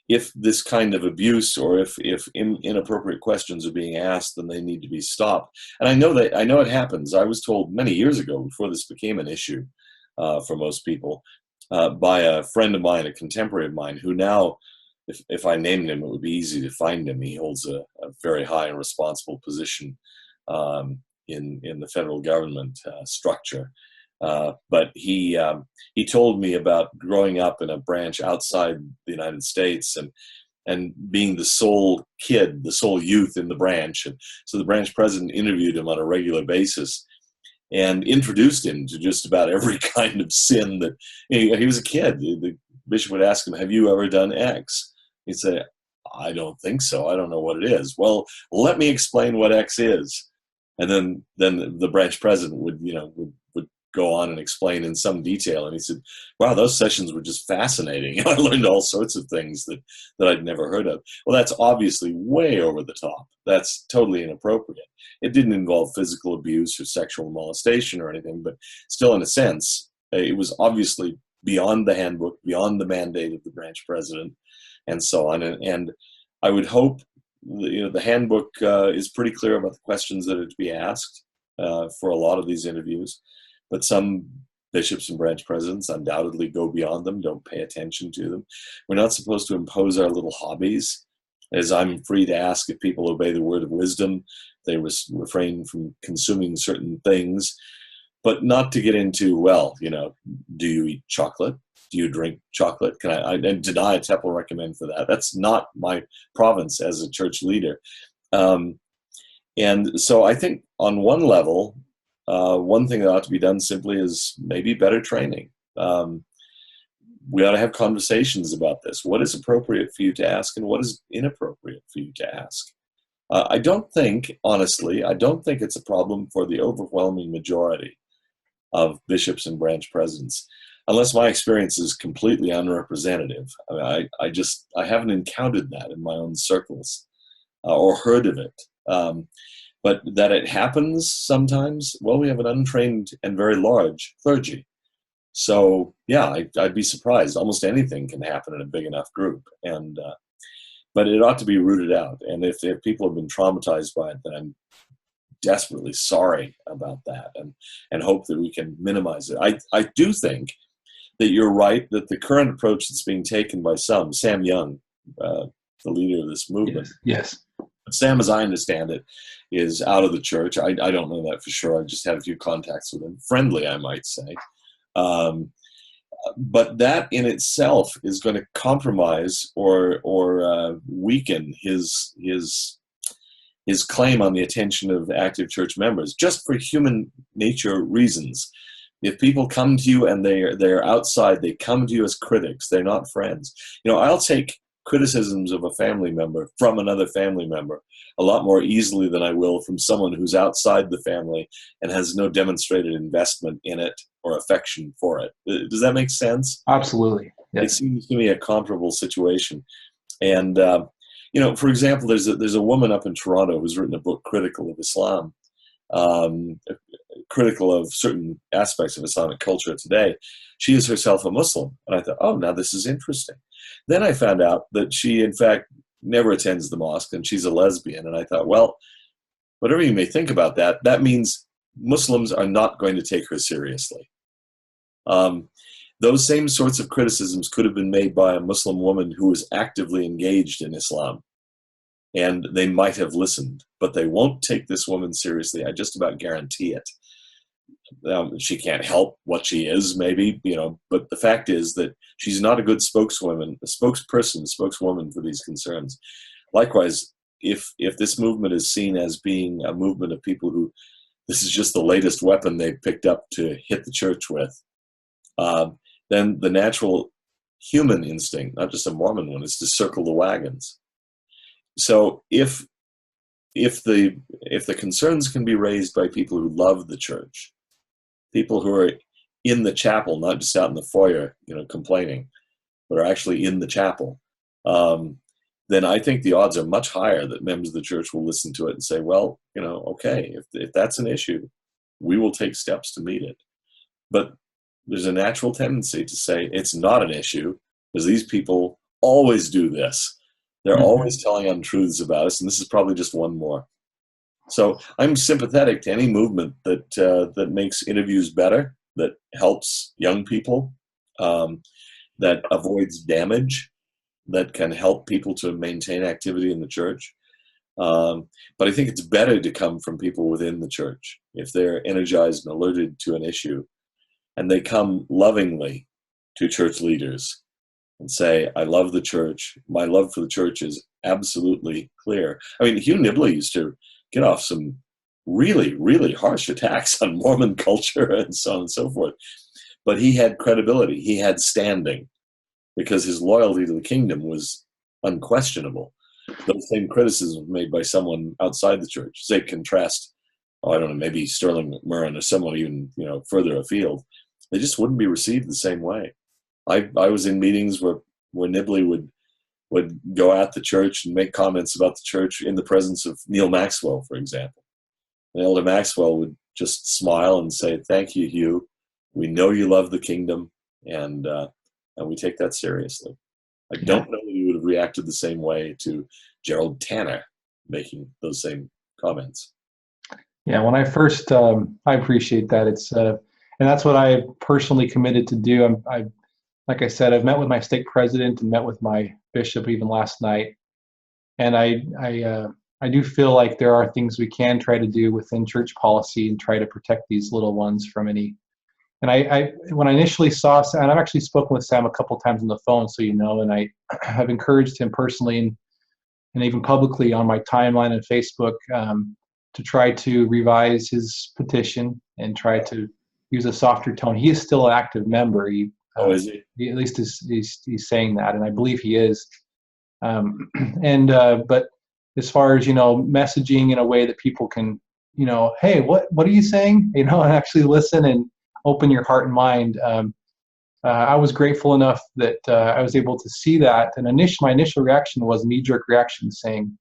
if this kind of abuse, or if inappropriate questions are being asked, then they need to be stopped. And I know it happens. I was told many years ago, before this became an issue for most people, by a friend of mine, a contemporary of mine, who now, if I named him, it would be easy to find him. He holds a very high and responsible position in the federal government structure. But he told me about growing up in a branch outside the United States, and being the sole kid, the sole youth in the branch. And so the branch president interviewed him on a regular basis and introduced him to just about every kind of sin that he was a kid. The bishop would ask him, "Have you ever done X?" He'd say, "I don't think so. I don't know what it is." "Well, let me explain what X is." And then the branch president would go on and explain in some detail. And he said, "Wow, those sessions were just fascinating. I learned all sorts of things that I'd never heard of." Well, that's obviously way over the top. That's totally inappropriate. It didn't involve physical abuse or sexual molestation or anything, but still, in a sense, it was obviously beyond the handbook, beyond the mandate of the branch president, and so on. And I would hope, the handbook is pretty clear about the questions that are to be asked for a lot of these interviews. But some bishops and branch presidents undoubtedly go beyond them, don't pay attention to them. We're not supposed to impose our little hobbies, as I'm free to ask if people obey the word of wisdom. They refrain from consuming certain things, but not to get into, do you eat chocolate? Do you drink chocolate? Can I deny a temple recommend for that? That's not my province as a church leader. And so I think on one level, one thing that ought to be done simply is maybe better training. We ought to have conversations about this. What is appropriate for you to ask, and what is inappropriate for you to ask? I don't think it's a problem for the overwhelming majority of bishops and branch presidents, unless my experience is completely unrepresentative. I haven't encountered that in my own circles or heard of it. But that it happens sometimes, well, we have an untrained and very large clergy. So, yeah, I'd be surprised. Almost anything can happen in a big enough group. But it ought to be rooted out. And if people have been traumatized by it, then I'm desperately sorry about that, and hope that we can minimize it. I do think that you're right, that the current approach that's being taken by some, Sam Young, the leader of this movement. Yes. Sam, as I understand it, is out of the church. I don't know that for sure. I just had a few contacts with him. Friendly, I might say. But that in itself is going to compromise or weaken his claim on the attention of active church members, just for human nature reasons. If people come to you and they're outside, they come to you as critics. They're not friends. I'll take criticisms of a family member from another family member a lot more easily than I will from someone who's outside the family and has no demonstrated investment in it or affection for it. Does that make sense? Absolutely. Yes. It seems to me a comparable situation. And, for example, there's a woman up in Toronto who's written a book critical of Islam, critical of certain aspects of Islamic culture today. She is herself a Muslim. And I thought, oh, now this is interesting. Then I found out that she, in fact, never attends the mosque, and she's a lesbian. And I thought, well, whatever you may think about that, that means Muslims are not going to take her seriously. Those same sorts of criticisms could have been made by a Muslim woman who was actively engaged in Islam, and they might have listened, but they won't take this woman seriously. I just about guarantee it. She can't help what she is, maybe, but the fact is that she's not a good spokeswoman for these concerns. Likewise, if this movement is seen as being a movement of people who, this is just the latest weapon they've picked up to hit the church with, then the natural human instinct, not just a Mormon one, is to circle the wagons. So if the concerns can be raised by people who love the church, people who are in the chapel, not just out in the foyer, complaining, but are actually in the chapel, then I think the odds are much higher that members of the church will listen to it and say, well, okay, if that's an issue, we will take steps to meet it. But there's a natural tendency to say it's not an issue because these people always do this. They're always telling untruths about us, and this is probably just one more. So I'm sympathetic to any movement that makes interviews better, that helps young people, that avoids damage, that can help people to maintain activity in the church. But I think it's better to come from people within the church if they're energized and alerted to an issue, and they come lovingly to church leaders and say, I love the church. My love for the church is absolutely clear. I mean, Hugh Nibley used to get off some really, really harsh attacks on Mormon culture and so on and so forth. But he had credibility. He had standing because his loyalty to the kingdom was unquestionable. Those same criticisms made by someone outside the church, say contrast, I don't know, maybe Sterling McMurrin or someone even further afield, they just wouldn't be received the same way. I was in meetings where Nibley would go at the church and make comments about the church in the presence of Neil Maxwell, for example. And Elder Maxwell would just smile and say, thank you, Hugh. We know you love the kingdom, and we take that seriously. I don't know that he would have reacted the same way to Gerald Tanner making those same comments. Yeah, when I first, I appreciate that. It's and that's what I personally committed to do. Like I said, I've met with my stake president and met with my bishop even last night, and I do feel like there are things we can try to do within church policy and try to protect these little ones from any. And when I initially saw Sam, and I've actually spoken with Sam a couple times on the phone, so and I have encouraged him personally and even publicly on my timeline and Facebook to try to revise his petition and try to use a softer tone. He is still an active member. Is he? At least he's saying that, and I believe he is. But as far as messaging in a way that people can, hey, what are you saying? And actually listen and open your heart and mind. I was grateful enough that I was able to see that. And my initial reaction was a knee-jerk reaction, saying,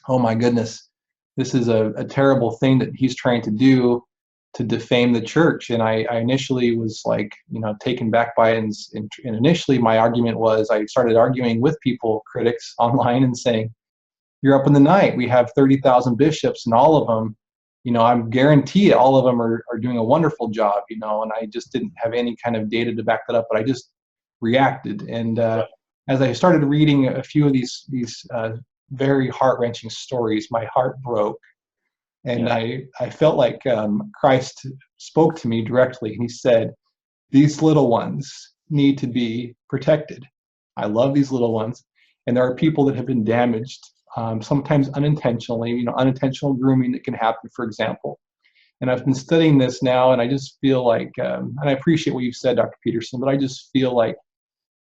"Oh my goodness, this is a terrible thing that he's trying to do to defame the church." And I initially was like, taken back by it. And initially my argument was, I started arguing with people, critics online, and saying, you're up in the night. We have 30,000 bishops, and all of them, I'm guaranteed all of them are doing a wonderful job, and I just didn't have any kind of data to back that up, but I just reacted. And as I started reading a few of these very heart-wrenching stories, my heart broke. And I felt like Christ spoke to me directly, and he said, these little ones need to be protected. I love these little ones. And there are people that have been damaged, sometimes unintentionally, unintentional grooming that can happen, for example. And I've been studying this now, and I just feel like, and I appreciate what you've said, Dr. Peterson, but I just feel like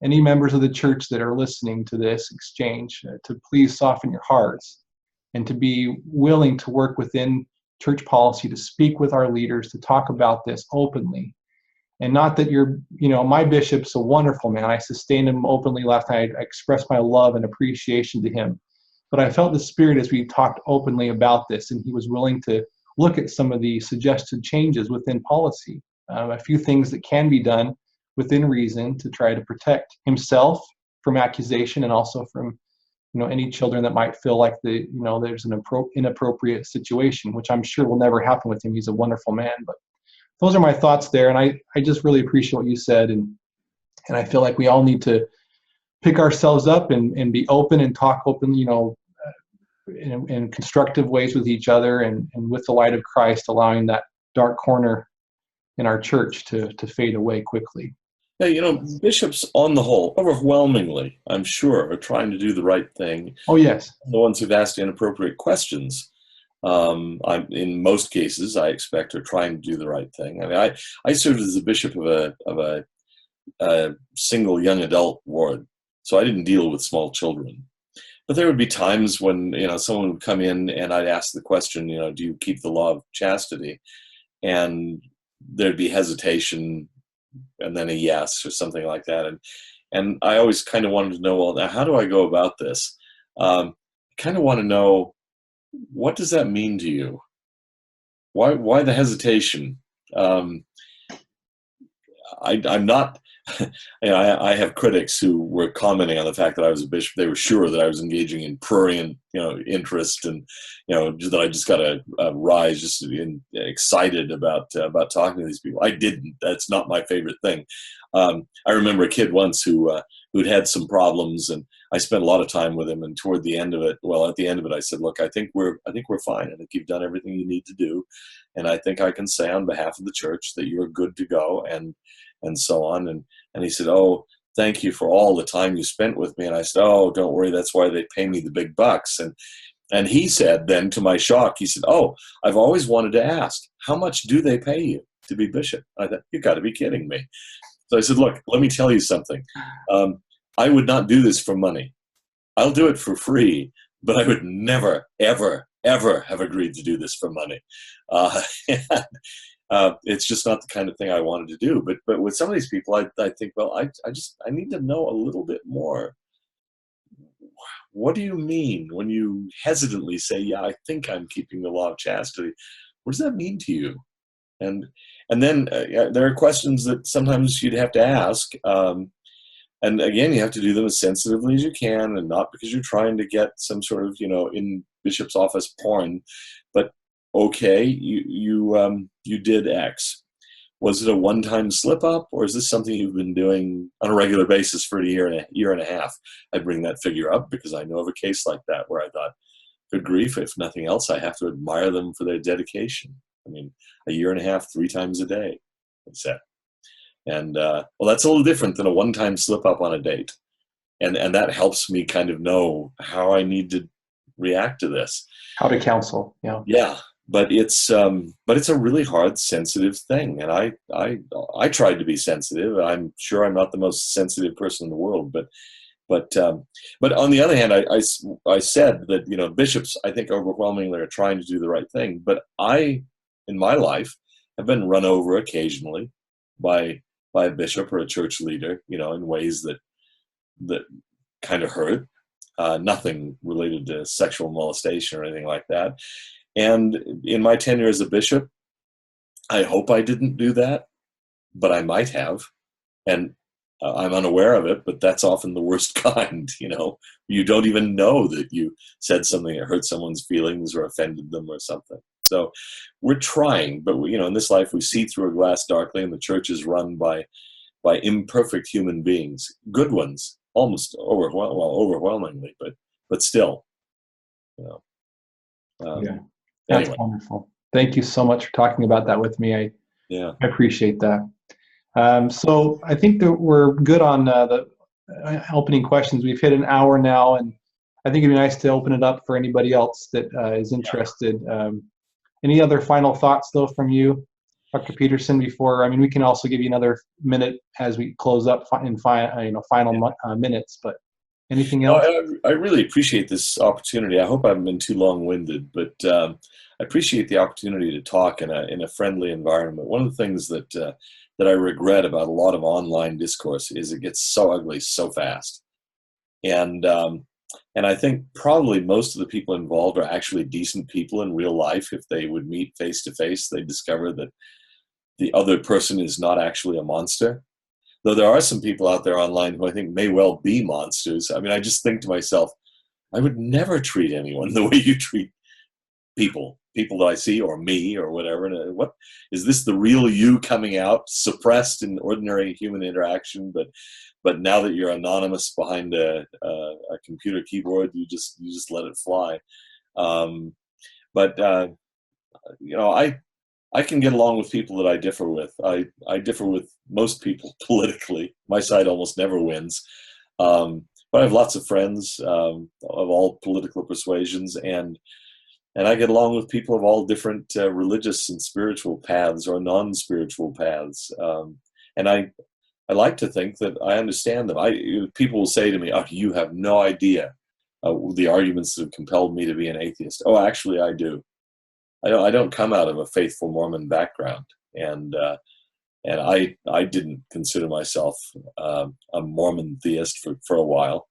any members of the church that are listening to this exchange, to please soften your hearts and to be willing to work within church policy, to speak with our leaders, to talk about this openly. And not that my bishop's a wonderful man. I sustained him openly last night. I expressed my love and appreciation to him. But I felt the Spirit as we talked openly about this, and he was willing to look at some of the suggested changes within policy, a few things that can be done within reason to try to protect himself from accusation and also from any children that might feel like there's an inappropriate situation, which I'm sure will never happen with him. He's a wonderful man. But those are my thoughts there, and I just really appreciate what you said, and I feel like we all need to pick ourselves up and be open and talk open, in constructive ways with each other, and with the light of Christ, allowing that dark corner in our church to fade away quickly. Yeah, bishops on the whole, overwhelmingly, I'm sure, are trying to do the right thing. Oh, yes. The ones who've asked inappropriate questions, in most cases, I expect, are trying to do the right thing. I mean, I served as a bishop of a single young adult ward, so I didn't deal with small children. But there would be times when, someone would come in and I'd ask the question, do you keep the law of chastity? And there'd be hesitation, and then a yes or something like that. And I always kind of wanted to know, well, now how do I go about this? Kind of want to know, what does that mean to you? Why the hesitation? I'm not, I have critics who were commenting on the fact that I was a bishop. They were sure that I was engaging in prurient, interest, and that I just got a rise, just excited about talking to these people. I didn't. That's not my favorite thing. I remember a kid once who'd had some problems, and I spent a lot of time with him. And toward the end of it, at the end of it, I said, "Look, I think we're fine. I think you've done everything you need to do, and I think I can say on behalf of the church that you're good to go." And so on. And he said, "Oh, thank you for all the time you spent with me." And I said, "Oh, don't worry. That's why they pay me the big bucks." And he said, then to my shock, he said, "Oh, I've always wanted to ask, how much do they pay you to be bishop?" I thought, "You got to be kidding me." So I said, "Look, let me tell you something. I would not do this for money. I'll do it for free, but I would never, ever, ever have agreed to do this for money." It's just not the kind of thing I wanted to do. But with some of these people, I think, well, I need to know a little bit more. What do you mean when you hesitantly say, "Yeah, I think I'm keeping the law of chastity"? What does that mean to you? And then there are questions that sometimes you'd have to ask. And again, you have to do them as sensitively as you can, and not because you're trying to get some sort of, in bishop's office porn, but okay, you did X. Was it a one-time slip-up, or is this something you've been doing on a regular basis for a year and a half? I bring that figure up because I know of a case like that where I thought, good grief, if nothing else, I have to admire them for their dedication. I mean, a year and a half, 3 times a day, it's said. And that's a little different than a one-time slip-up on a date. And that helps me kind of know how I need to react to this. How to counsel, yeah. Yeah. But it's a really hard, sensitive thing, and I tried to be sensitive. I'm sure I'm not the most sensitive person in the world, but on the other hand, I said that bishops, I think, overwhelmingly are trying to do the right thing. But I, in my life, have been run over occasionally by a bishop or a church leader, in ways that kind of hurt. Nothing related to sexual molestation or anything like that. And in my tenure as a bishop, I hope I didn't do that, but I might have. And I'm unaware of it, but that's often the worst kind, You don't even know that you said something that hurt someone's feelings or offended them or something. So we're trying, but in this life we see through a glass darkly, and the church is run by imperfect human beings, good ones, almost overwhelmingly, but still, Yeah. That's anyway. Wonderful. Thank you so much for talking about that with me. I appreciate that. So I think that we're good on the opening questions. We've hit an hour now, and I think it'd be nice to open it up for anybody else that is interested. Any other final thoughts, though, from you, Dr. Peterson? Before, we can also give you another minute as we close up in final minutes. But anything else? I really appreciate this opportunity. I hope I haven't been too long-winded, but I appreciate the opportunity to talk in a friendly environment. One of the things that I regret about a lot of online discourse is it gets so ugly so fast. And I think probably most of the people involved are actually decent people in real life. If they would meet face to face, they discover that the other person is not actually a monster. Though there are some people out there online who I think may well be monsters. I just think to myself, I would never treat anyone the way you treat people that I see, or me, or whatever. And what is this, the real you coming out, suppressed in ordinary human interaction, but now that you're anonymous behind a computer keyboard, you just let it fly. But you know, I can get along with people that I differ with. I differ with most people politically. My side almost never wins. But I have lots of friends of all political persuasions, and I get along with people of all different religious and spiritual paths, or non-spiritual paths. And I like to think that I understand them. People will say to me, "Oh, you have no idea the arguments that have compelled me to be an atheist." Oh, actually, I do. I don't come out of a faithful Mormon background, and I didn't consider myself a Mormon theist for a while,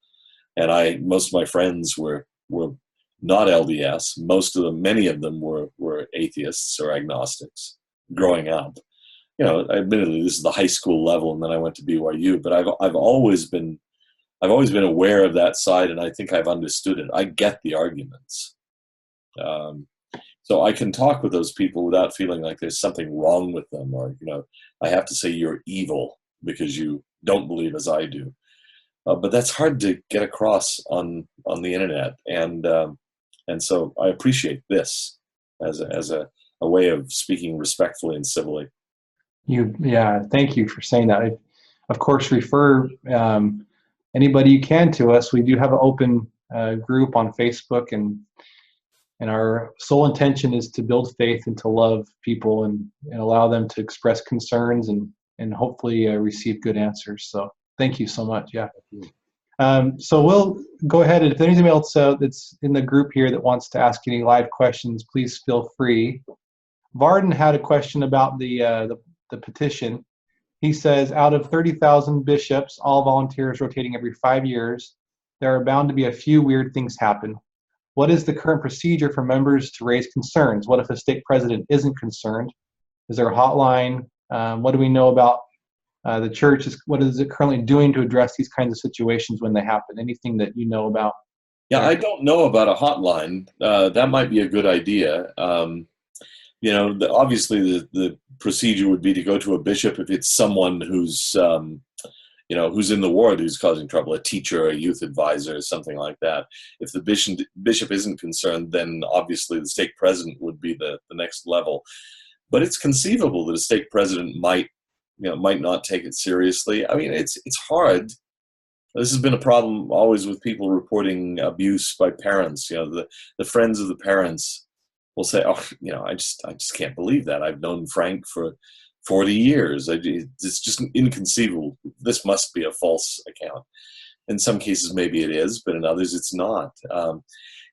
and most of my friends were not LDS. Many of them were atheists or agnostics growing up. You know, admittedly, this is the high school level, and then I went to BYU. But I've always been aware of that side, and I think I've understood it. I get the arguments. So I can talk with those people without feeling like there's something wrong with them, or, you know, I have to say you're evil because you don't believe as I do. But that's hard to get across on the internet, and so I appreciate this as a way of speaking respectfully and civilly. Yeah, thank you for saying that. Of course, refer anybody you can to us. We do have an open group on Facebook, and our sole intention is to build faith and to love people, and allow them to express concerns and hopefully receive good answers. So thank you so much. Yeah. So we'll go ahead, and if there's anybody else that's in the group here that wants to ask any live questions, please feel free. Varden had a question about the petition. He says, out of 30,000 bishops, all volunteers rotating every 5 years, there are bound to be a few weird things happen. What is the current procedure for members to raise concerns? What if a stake president isn't concerned? Is there a hotline? What do we know about the church? What is it currently doing to address these kinds of situations when they happen? Anything that you know about? Yeah, I don't know about a hotline. That might be a good idea. You know, obviously the procedure would be to go to a bishop if it's someone who's you know, who's in the ward, who's causing trouble, a teacher, a youth advisor, something like that. If the bishop isn't concerned, then obviously the stake president would be the next level. But it's conceivable that a stake president might not take it seriously. I mean, it's hard. This has been a problem always with people reporting abuse by parents. You know, the friends of the parents will say, "Oh, you know, I just can't believe that. I've known Frank for 40 years. It's just inconceivable. This must be a false account." In some cases, maybe it is, but in others, it's not.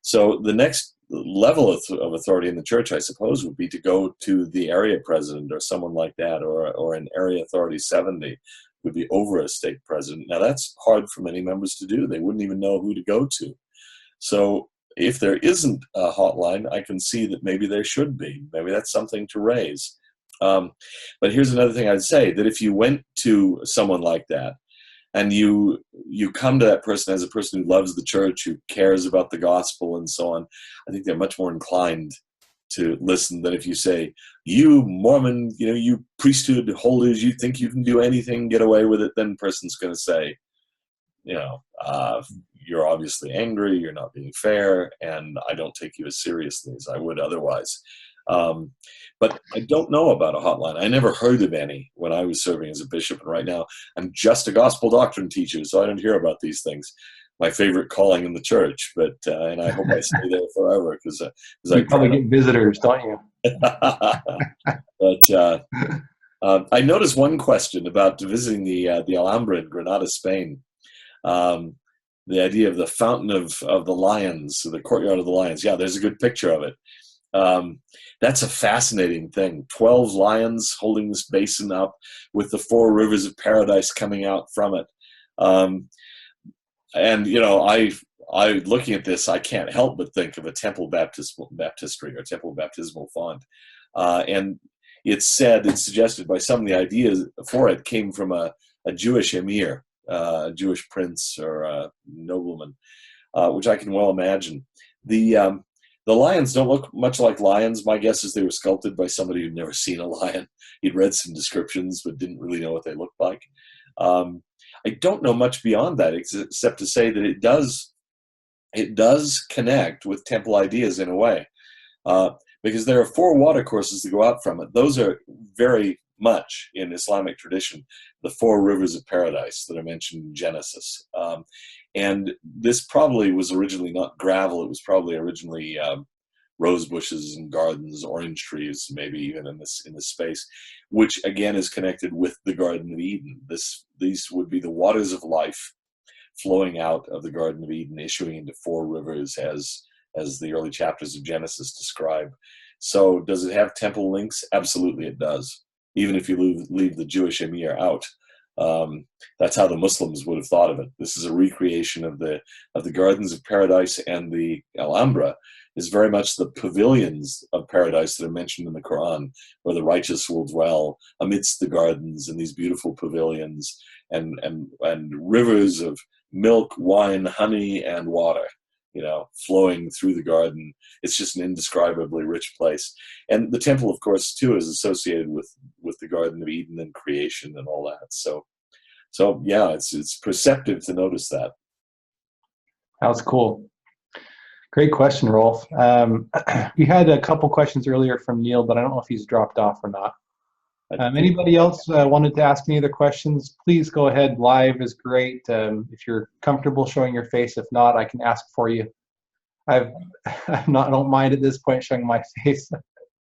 So the next level of authority in the church, I suppose, would be to go to the area president or someone like that, or an area authority 70 would be over a stake president. Now, that's hard for many members to do. They wouldn't even know who to go to. So if there isn't a hotline, I can see that maybe there should be. Maybe that's something to raise. But here's another thing I'd say, that if you went to someone like that and you come to that person as a person who loves the church, who cares about the gospel and so on, I think they're much more inclined to listen than if you say, "You Mormon, you know, you priesthood holders, you think you can do anything, get away with it." Then the person's going to say, you know, "You're obviously angry, you're not being fair, and I don't take you as seriously as I would otherwise." But I don't know about a hotline. I never heard of any when I was serving as a bishop, and right now I'm just a gospel doctrine teacher, so I don't hear about these things. My favorite calling in the church, but and I hope I stay there forever, because you probably get visitors, don't you? But I noticed one question about visiting the Alhambra in Granada, Spain. The idea of the fountain of the lions, the courtyard of the lions. Yeah, there's a good picture of it. That's a fascinating thing. 12 lions holding this basin up with the 4 rivers of paradise coming out from it. And, you know, I looking at this, I can't help but think of a temple baptistry or temple baptismal font. And it's suggested by some of the ideas for it came from a Jewish emir, a Jewish prince or a nobleman. which I can well imagine. The lions don't look much like lions. My guess is they were sculpted by somebody who'd never seen a lion. He'd read some descriptions, but didn't really know what they looked like. I don't know much beyond that, except to say that it does connect with temple ideas in a way, because there are 4 water courses that go out from it. Those are very much in Islamic tradition, the 4 rivers of paradise that are mentioned in Genesis. And this probably was originally not gravel. It was probably originally rose bushes and gardens, orange trees, maybe even in this space, which again is connected with the Garden of Eden. These would be the waters of life flowing out of the Garden of Eden, issuing into 4 rivers, as the early chapters of Genesis describe. So does it have temple links? Absolutely it does, even if you leave the Jewish emir out. That's how the Muslims would have thought of it. This is a recreation of the gardens of paradise, and the Alhambra is very much the pavilions of paradise that are mentioned in the Quran, where the righteous will dwell amidst the gardens and these beautiful pavilions and rivers of milk, wine, honey, and water, flowing through the garden. It's just an indescribably rich place. And the temple, of course, too, is associated with the Garden of Eden and creation and all that. So yeah, it's perceptive to notice that. That was cool. Great question, Rolf. We had a couple questions earlier from Neil, but I don't know if he's dropped off or not. Anybody else wanted to ask any other questions? Please go ahead. Live is great. If you're comfortable showing your face, if not, I can ask for you. I don't mind at this point showing my face.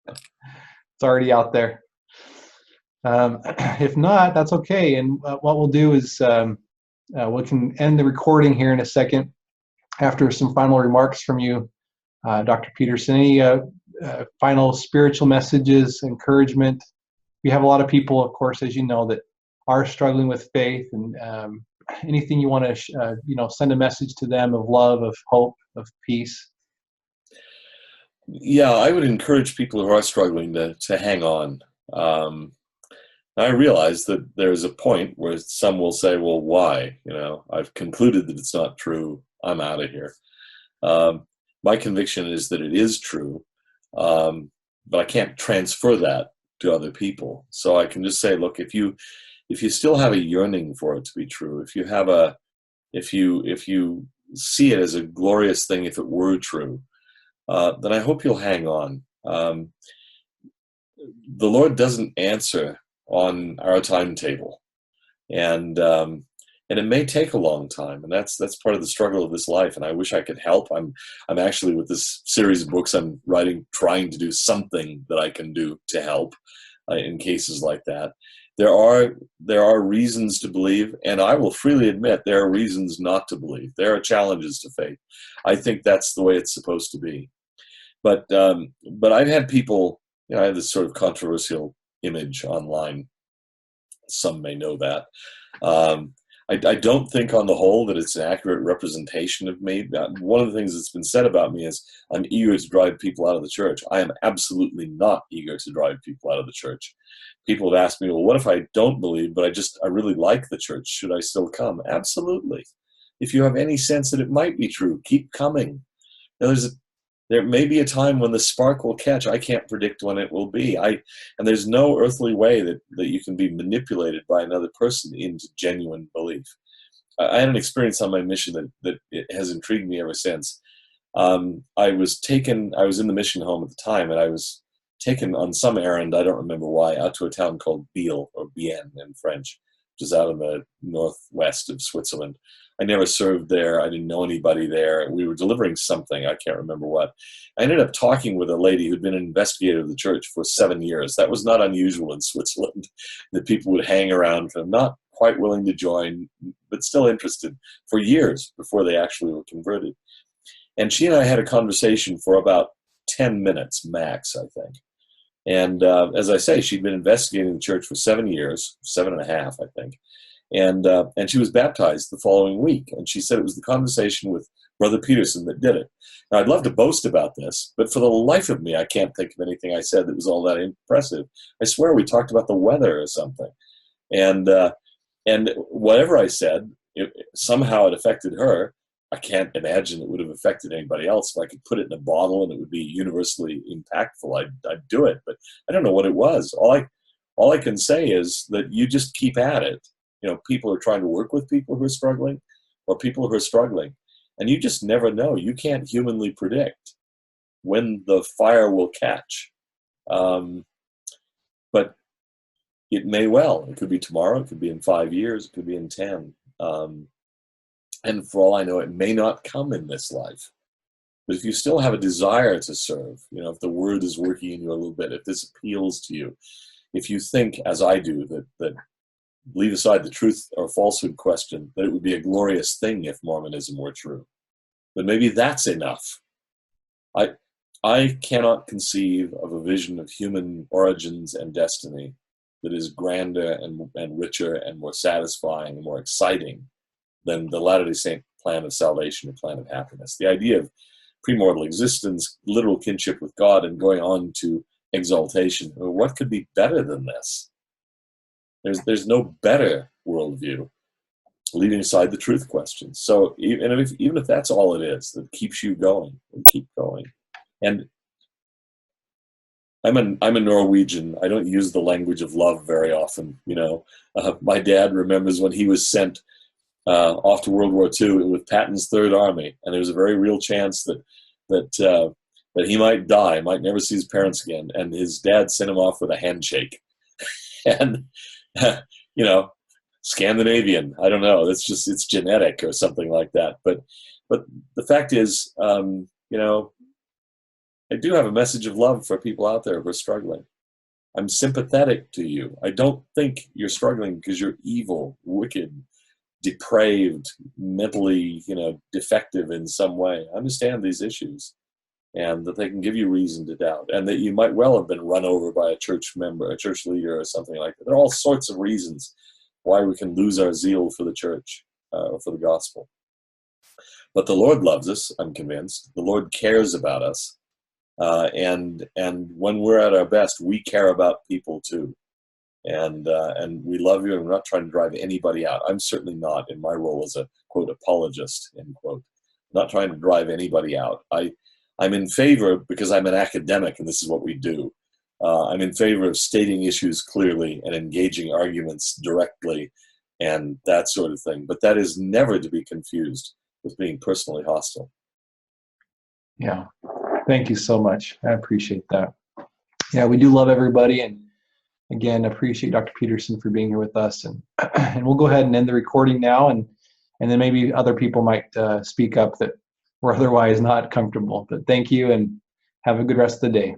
It's already out there. If not, that's okay. And what we'll do is we can end the recording here in a second after some final remarks from you, Dr. Peterson. Any final spiritual messages, encouragement? We have a lot of people, of course, as you know, that are struggling with faith, and anything you want to, send a message to them of love, of hope, of peace. Yeah, I would encourage people who are struggling to hang on. I realize that there's a point where some will say, well, why? I've concluded that it's not true. I'm out of here. My conviction is that it is true, but I can't transfer that to other people. So I can just say, look, if you still have a yearning for it to be true, if you see it as a glorious thing, if it were true, then I hope you'll hang on. The Lord doesn't answer on our timetable, and it may take a long time, and that's part of the struggle of this life. And I wish I could help. I'm actually, with this series of books I'm writing, trying to do something that I can do to help in cases like that. There are reasons to believe, and I will freely admit there are reasons not to believe. There are challenges to faith. I think that's the way it's supposed to be. But I've had people. I have this sort of controversial image online. Some may know that. I don't think on the whole that it's an accurate representation of me. One of the things that's been said about me is I'm eager to drive people out of the church. I am absolutely not eager to drive people out of the church. People have asked me, well, what if I don't believe, but I really like the church? Should I still come? Absolutely. If you have any sense that it might be true, keep coming. There may be a time when the spark will catch. I can't predict when it will be. And there's no earthly way that you can be manipulated by another person into genuine belief. I had an experience on my mission that it has intrigued me ever since. I was in the mission home at the time, and I was taken on some errand, I don't remember why, out to a town called Biel, or Bienne in French, which is out in the northwest of Switzerland. I never served there. I didn't know anybody there. We were delivering something. I can't remember what. I ended up talking with a lady who'd been an investigator of the church for 7 years. That was not unusual in Switzerland, that people would hang around, not quite willing to join, but still interested, for years before they actually were converted. And she and I had a conversation for about 10 minutes max, I think. And as I say, she'd been investigating the church for 7 years, 7.5, I think. And she was baptized the following week. And she said it was the conversation with Brother Peterson that did it. Now, I'd love to boast about this, but for the life of me, I can't think of anything I said that was all that impressive. I swear we talked about the weather or something. And whatever I said, somehow it affected her. I can't imagine it would have affected anybody else. If I could put it in a bottle and it would be universally impactful, I'd do it. But I don't know what it was. All I can say is that you just keep at it. You know, people are trying to work with people who are struggling, or people who are struggling, and you just never know. You can't humanly predict when the fire will catch. But it may well. It could be tomorrow. It could be in 5 years. It could be in 10. And for all I know, it may not come in this life. But if you still have a desire to serve, you know, if the word is working in you a little bit, if this appeals to you, if you think, as I do, that leave aside the truth or falsehood question, that it would be a glorious thing if Mormonism were true, then maybe that's enough. I cannot conceive of a vision of human origins and destiny that is grander and richer and more satisfying and more exciting than the Latter-day Saint plan of salvation or plan of happiness. The idea of premortal existence, literal kinship with God, and going on to exaltation. I mean, what could be better than this? There's no better worldview, leaving aside the truth questions. So even if that's all it is that keeps you going, keep going. And I'm a Norwegian. I don't use the language of love very often. You know, my dad remembers when he was sent off to World War II with Patton's Third Army, and there was a very real chance that he might die, might never see his parents again, and his dad sent him off with a handshake. And you know, Scandinavian, I don't know, it's genetic or something like that. But the fact is, you know, I do have a message of love for people out there who are struggling. I'm sympathetic to you. I don't think you're struggling because you're evil, wicked, depraved, mentally, you know, defective in some way. I understand these issues, and that they can give you reason to doubt, and that you might well have been run over by a church member, a church leader, or something like that. There are all sorts of reasons why we can lose our zeal for the church, or for the gospel. But the Lord loves us, I'm convinced. The Lord cares about us. And when we're at our best, we care about people too. And we love you, and we're not trying to drive anybody out. I'm certainly not, in my role as a, quote, apologist, end quote, not trying to drive anybody out. I'm in favor, because I'm an academic and this is what we do, I'm in favor of stating issues clearly and engaging arguments directly and that sort of thing. But that is never to be confused with being personally hostile. Yeah. Thank you so much. I appreciate that. Yeah, we do love everybody. And again, appreciate Dr. Peterson for being here with us. And we'll go ahead and end the recording now. And then maybe other people might speak up that were otherwise not comfortable. But thank you, and have a good rest of the day.